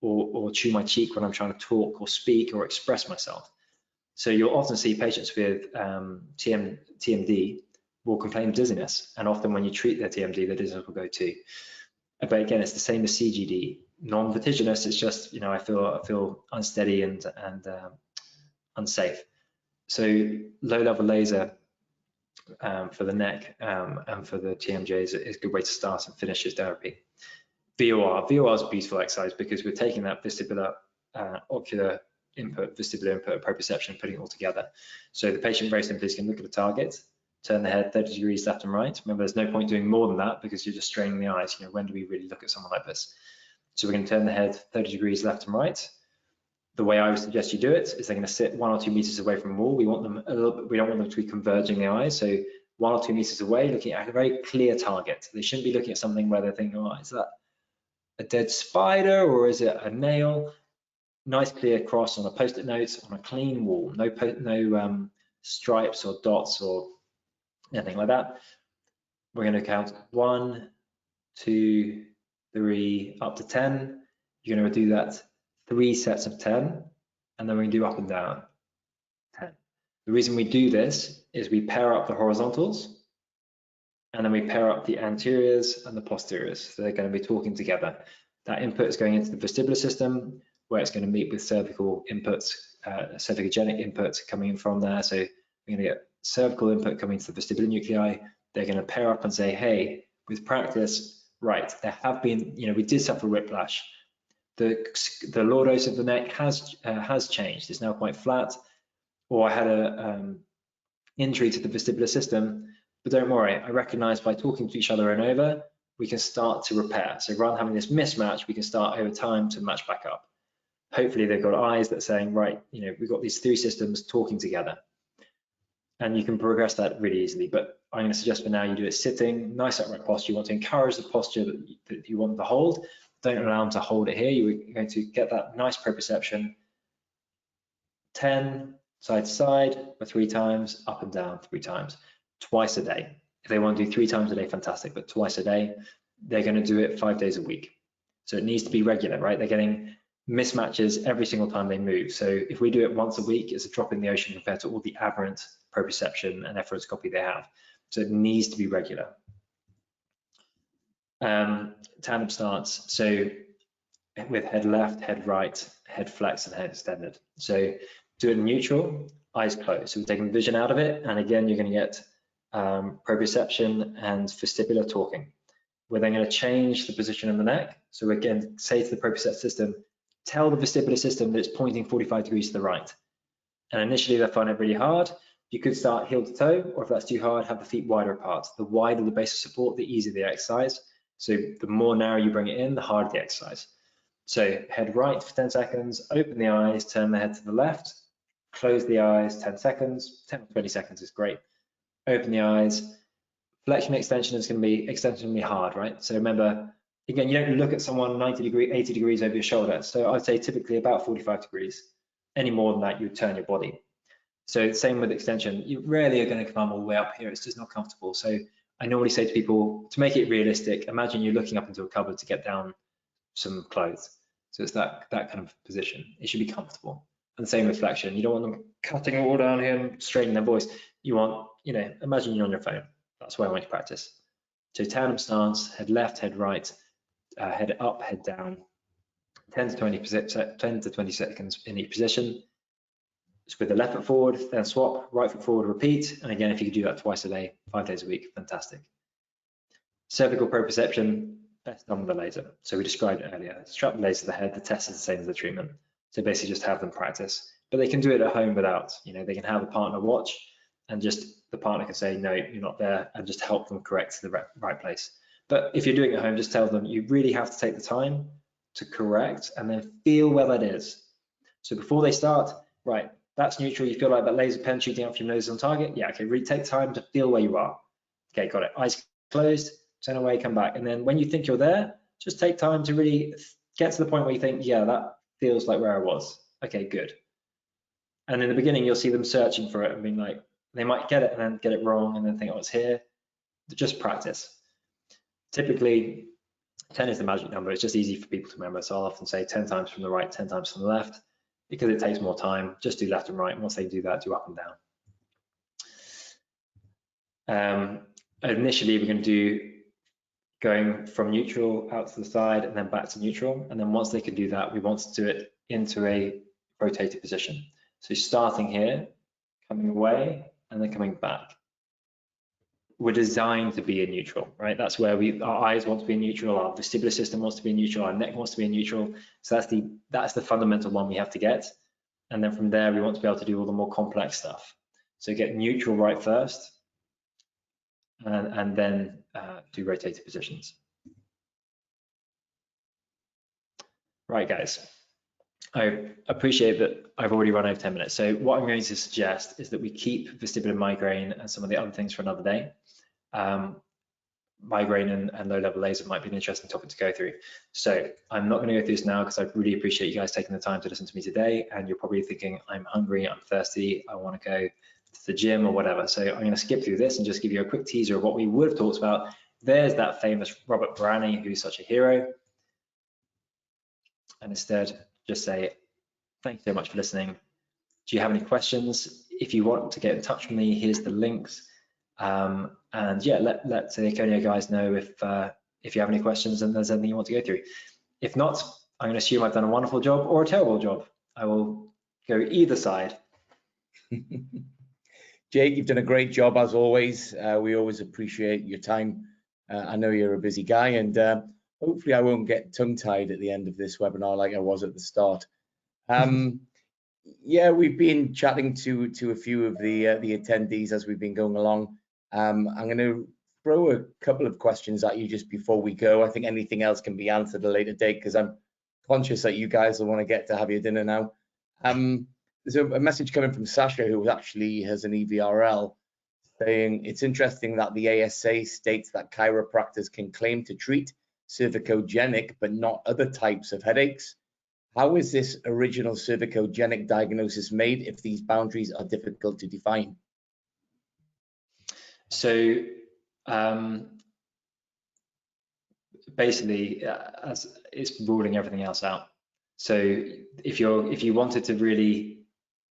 or chew my cheek when I'm trying to talk or speak or express myself. So you'll often see patients with TMD will complain of dizziness, and often when you treat their TMD, the dizziness will go too. But again, it's the same as CGD. Non-vertiginous, it's just, I feel unsteady and unsafe. So low-level laser for the neck and for the TMJ is a good way to start and finish your therapy. VOR is a beautiful exercise because we're taking that vestibular, ocular input, vestibular input, proprioception, and putting it all together. So the patient very simply is going to look at a target, turn the head 30 degrees left and right. Remember, there's no point doing more than that because you're just straining the eyes. When do we really look at someone like this? So we're going to turn the head 30 degrees left and right. The way I would suggest you do it is they're going to sit 1 or 2 meters away from the wall. We don't want them to be converging the eyes. So 1 or 2 meters away, looking at a very clear target. They shouldn't be looking at something where they're thinking, oh, is that a dead spider or is it a nail? Nice clear cross on a post-it note on a clean wall. No stripes or dots or anything like that. We're going to count 1, 2, 3, up to 10. You're going to do that 3 sets of 10. and then we can do up and down, 10. The reason we do this is we pair up the horizontals, and then we pair up the anteriors and the posteriors. So they're going to be talking together. That input is going into the vestibular system, where it's going to meet with cervical inputs, cervicogenic inputs coming in from there. So we're going to get cervical input coming to the vestibular nuclei. They're going to pair up and say, hey, with practice, right, there have been, we did suffer whiplash. The lordose of the neck has changed. It's now quite flat. Or I had a injury to the vestibular system, but don't worry, I recognize by talking to each other and over, we can start to repair. So rather than having this mismatch, we can start over time to match back up. Hopefully they've got eyes that are saying, right, we've got these three systems talking together. And you can progress that really easily, but I'm going to suggest for now you do it sitting, nice upright posture. You want to encourage the posture that you want them to hold. Don't allow them to hold it here. You're going to get that nice proprioception. 10, side to side for 3 times, up and down 3 times, twice a day. If they want to do 3 times a day, fantastic, but twice a day, they're going to do it 5 days a week. So it needs to be regular, right? They're getting mismatches every single time they move. So if we do it once a week, it's a drop in the ocean compared to all the aberrant proprioception and efforoscopy they have. So it needs to be regular. Tandem stance. So with head left, head right, head flex, and head extended. So do it in neutral, eyes closed. So we're taking vision out of it, and again, you're going to get proprioception and vestibular talking. We're then going to change the position of the neck. So again, say to the proprioceptive system, tell the vestibular system that it's pointing 45 degrees to the right. And initially, they find it really hard. You could start heel to toe, or if that's too hard, have the feet wider apart. The wider the base of support, the easier the exercise. So the more narrow you bring it in, the harder the exercise. So head right for 10 seconds, open the eyes, turn the head to the left, close the eyes, 10 seconds, 10 or 20 seconds is great. Open the eyes. Flexion extension is going to be hard, right? So remember, again, you don't look at someone 90 degrees, 80 degrees over your shoulder. So I'd say typically about 45 degrees. Any more than that, you would turn your body. So same with extension. You rarely are going to come all the way up here. It's just not comfortable. So I normally say to people, to make it realistic, imagine you're looking up into a cupboard to get down some clothes. So it's that kind of position. It should be comfortable. And same with flexion. You don't want them cutting all down here and straining their voice. You want, imagine you're on your phone. That's why I want you to practice. So tandem stance, head left, head right, head up, head down. 10 to 20 seconds in each position. So with the left foot forward, then swap, right foot forward, repeat. And again, if you could do that twice a day, 5 days a week, fantastic. Cervical proprioception, best done with the laser. So we described it earlier. Strap the laser to the head, the test is the same as the treatment. So basically just have them practice. But they can do it at home without, they can have a partner watch and just the partner can say, no, you're not there, and just help them correct to the right place. But if you're doing it at home, just tell them you really have to take the time to correct and then feel where that is. So before they start, right, that's neutral. You feel like that laser pen shooting out from your nose on target. Yeah, okay, really take time to feel where you are. Okay, got it. Eyes closed, turn away, come back. And then when you think you're there, just take time to really get to the point where you think, yeah, that feels like where I was. Okay, good. And in the beginning, you'll see them searching for it and being like, they might get it and then get it wrong and then think, oh, it's here. Just practice. Typically, 10 is the magic number. It's just easy for people to remember. So I'll often say 10 times from the right, 10 times from the left, because it takes more time. Just do left and right. And once they do that, do up and down. Initially, we're going to do going from neutral out to the side and then back to neutral. And then once they can do that, we want to do it into a rotated position. So starting here, coming away, and then coming back. We're designed to be in neutral, right? That's where our eyes want to be in neutral, our vestibular system wants to be in neutral, our neck wants to be in neutral. So that's the fundamental one we have to get. And then from there, we want to be able to do all the more complex stuff. So get neutral right first, and then do rotated positions. Right, guys. I appreciate that I've already run over 10 minutes. So what I'm going to suggest is that we keep vestibular migraine and some of the other things for another day. Migraine and low-level laser might be an interesting topic to go through. So I'm not going to go through this now because I really appreciate you guys taking the time to listen to me today. And you're probably thinking, I'm hungry, I'm thirsty, I want to go to the gym or whatever. So I'm going to skip through this and just give you a quick teaser of what we would have talked about. There's that famous Robert Barani, who's such a hero. And instead, just say Thanks so much for listening. Do you have any questions? If you want to get in touch with me, here's the links. And yeah, let the Erchonia guys know if you have any questions and there's anything you want to go through. If not, I'm going to assume I've done a wonderful job or a terrible job. I will go either side. Jake, you've done a great job as always. We always appreciate your time. I know you're a busy guy, and hopefully I won't get tongue-tied at the end of this webinar like I was at the start. Yeah, we've been chatting to a few of the attendees as we've been going along. I'm going to throw a couple of questions at you just before we go. I think anything else can be answered at a later date because I'm conscious that you guys will want to get to have your dinner now. There's a message coming from Sasha, who actually has an EVRL, saying it's interesting that the ASA states that chiropractors can claim to treat cervicogenic but not other types of headaches. How is this original cervicogenic diagnosis made if these boundaries are difficult to define? So basically, it's ruling everything else out. So if you wanted to really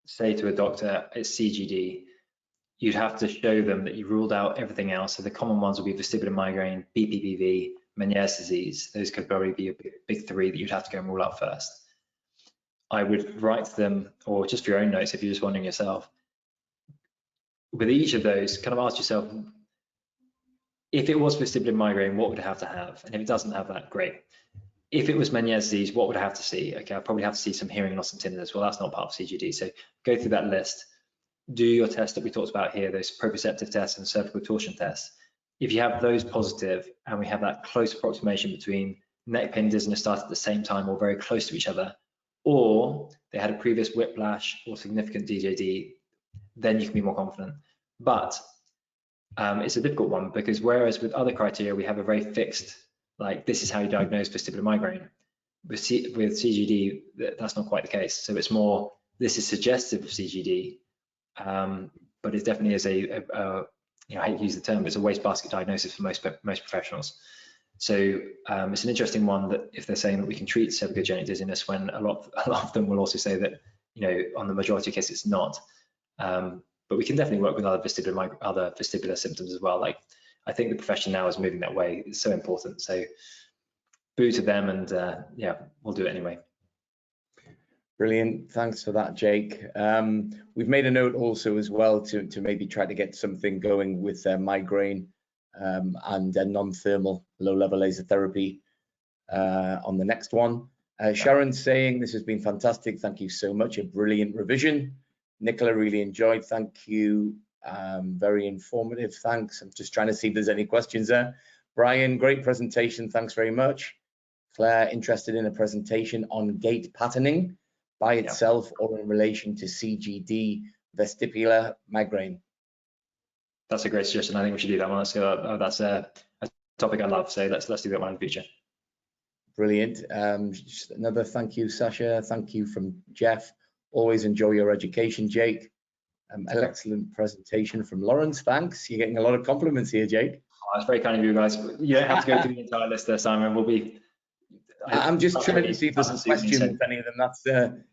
say to a doctor it's CGD, you'd have to show them that you ruled out everything else. So the common ones would be vestibular migraine, BPPV, Meniere's disease. Those could probably be a big three that you'd have to go and rule out first. I would write to them, or just for your own notes, if you're just wondering yourself, with each of those, kind of ask yourself, if it was vestibular migraine, what would it have to have? And if it doesn't have that, great. If it was Meniere's disease, what would I have to see? Okay, I'll probably have to see some hearing loss and tinnitus. Well, that's not part of CGD. So go through that list. Do your test that we talked about here, those proprioceptive tests and cervical torsion tests. If you have those positive and we have that close approximation between neck pain and dizziness start at the same time or very close to each other, or they had a previous whiplash or significant DJD, then you can be more confident. But it's a difficult one because whereas with other criteria, we have a very fixed, like this is how you diagnose vestibular migraine. With CGD, that's not quite the case. So it's more, this is suggestive of CGD, but it definitely is you know, I hate to use the term, but it's a wastebasket diagnosis for most professionals. So it's an interesting one that if they're saying that we can treat cervicogenic dizziness, when a lot of them will also say that, you know, on the majority of cases it's not. But we can definitely work with other vestibular symptoms as well. Like I think the profession now is moving that way. It's so important. So boo to them, and yeah, we'll do it anyway. Brilliant. Thanks for that, Jake. We've made a note also as well to maybe try to get something going with migraine and non-thermal low-level laser therapy on the next one. Sharon's saying this has been fantastic. Thank you so much. A brilliant revision. Nicola, really enjoyed. Thank you. Very informative. Thanks. I'm just trying to see if there's any questions there. Brian, great presentation. Thanks very much. Claire, interested in a presentation on gait patterning by itself or in relation to CGD vestibular migraine. That's a great suggestion. I think we should do that one. That's a topic I love. So let's do that one in the future. Brilliant. Just another thank you, Sasha. Thank you from Jeff. Always enjoy your education, Jake. Excellent presentation from Lawrence. Thanks. You're getting a lot of compliments here, Jake. Oh, that's very kind of you guys. You don't have to go through the entire list there, Simon. We'll be. I'm just trying to see if there's a question with any of them. That's,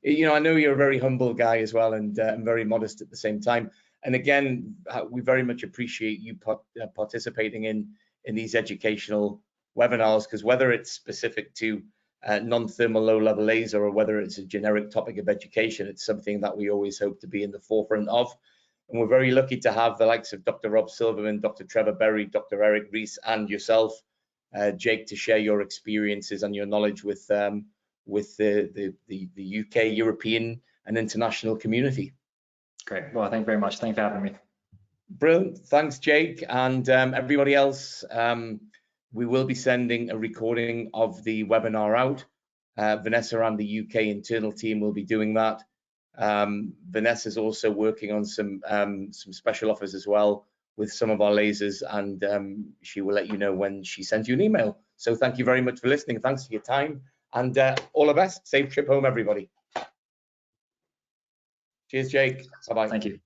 you know, I know you're a very humble guy as well, and very modest at the same time. And again, we very much appreciate you participating in these educational webinars, because whether it's specific to non-thermal low-level laser or whether it's a generic topic of education, it's something that we always hope to be in the forefront of. And we're very lucky to have the likes of Dr. Rob Silverman, Dr. Trevor Berry, Dr. Eric Rees, and yourself, Jake, to share your experiences and your knowledge with the UK, European, and international community. Great. Well, thank you very much. Thanks for having me. Brilliant. Thanks, Jake, and everybody else. We will be sending a recording of the webinar out. Vanessa and the UK internal team will be doing that. Vanessa's also working on some special offers as well with some of our lasers, and she will let you know when she sends you an email. So thank you very much for listening. Thanks for your time, and all the best. Safe trip home, everybody. Cheers, Jake. Bye-bye. Thank you.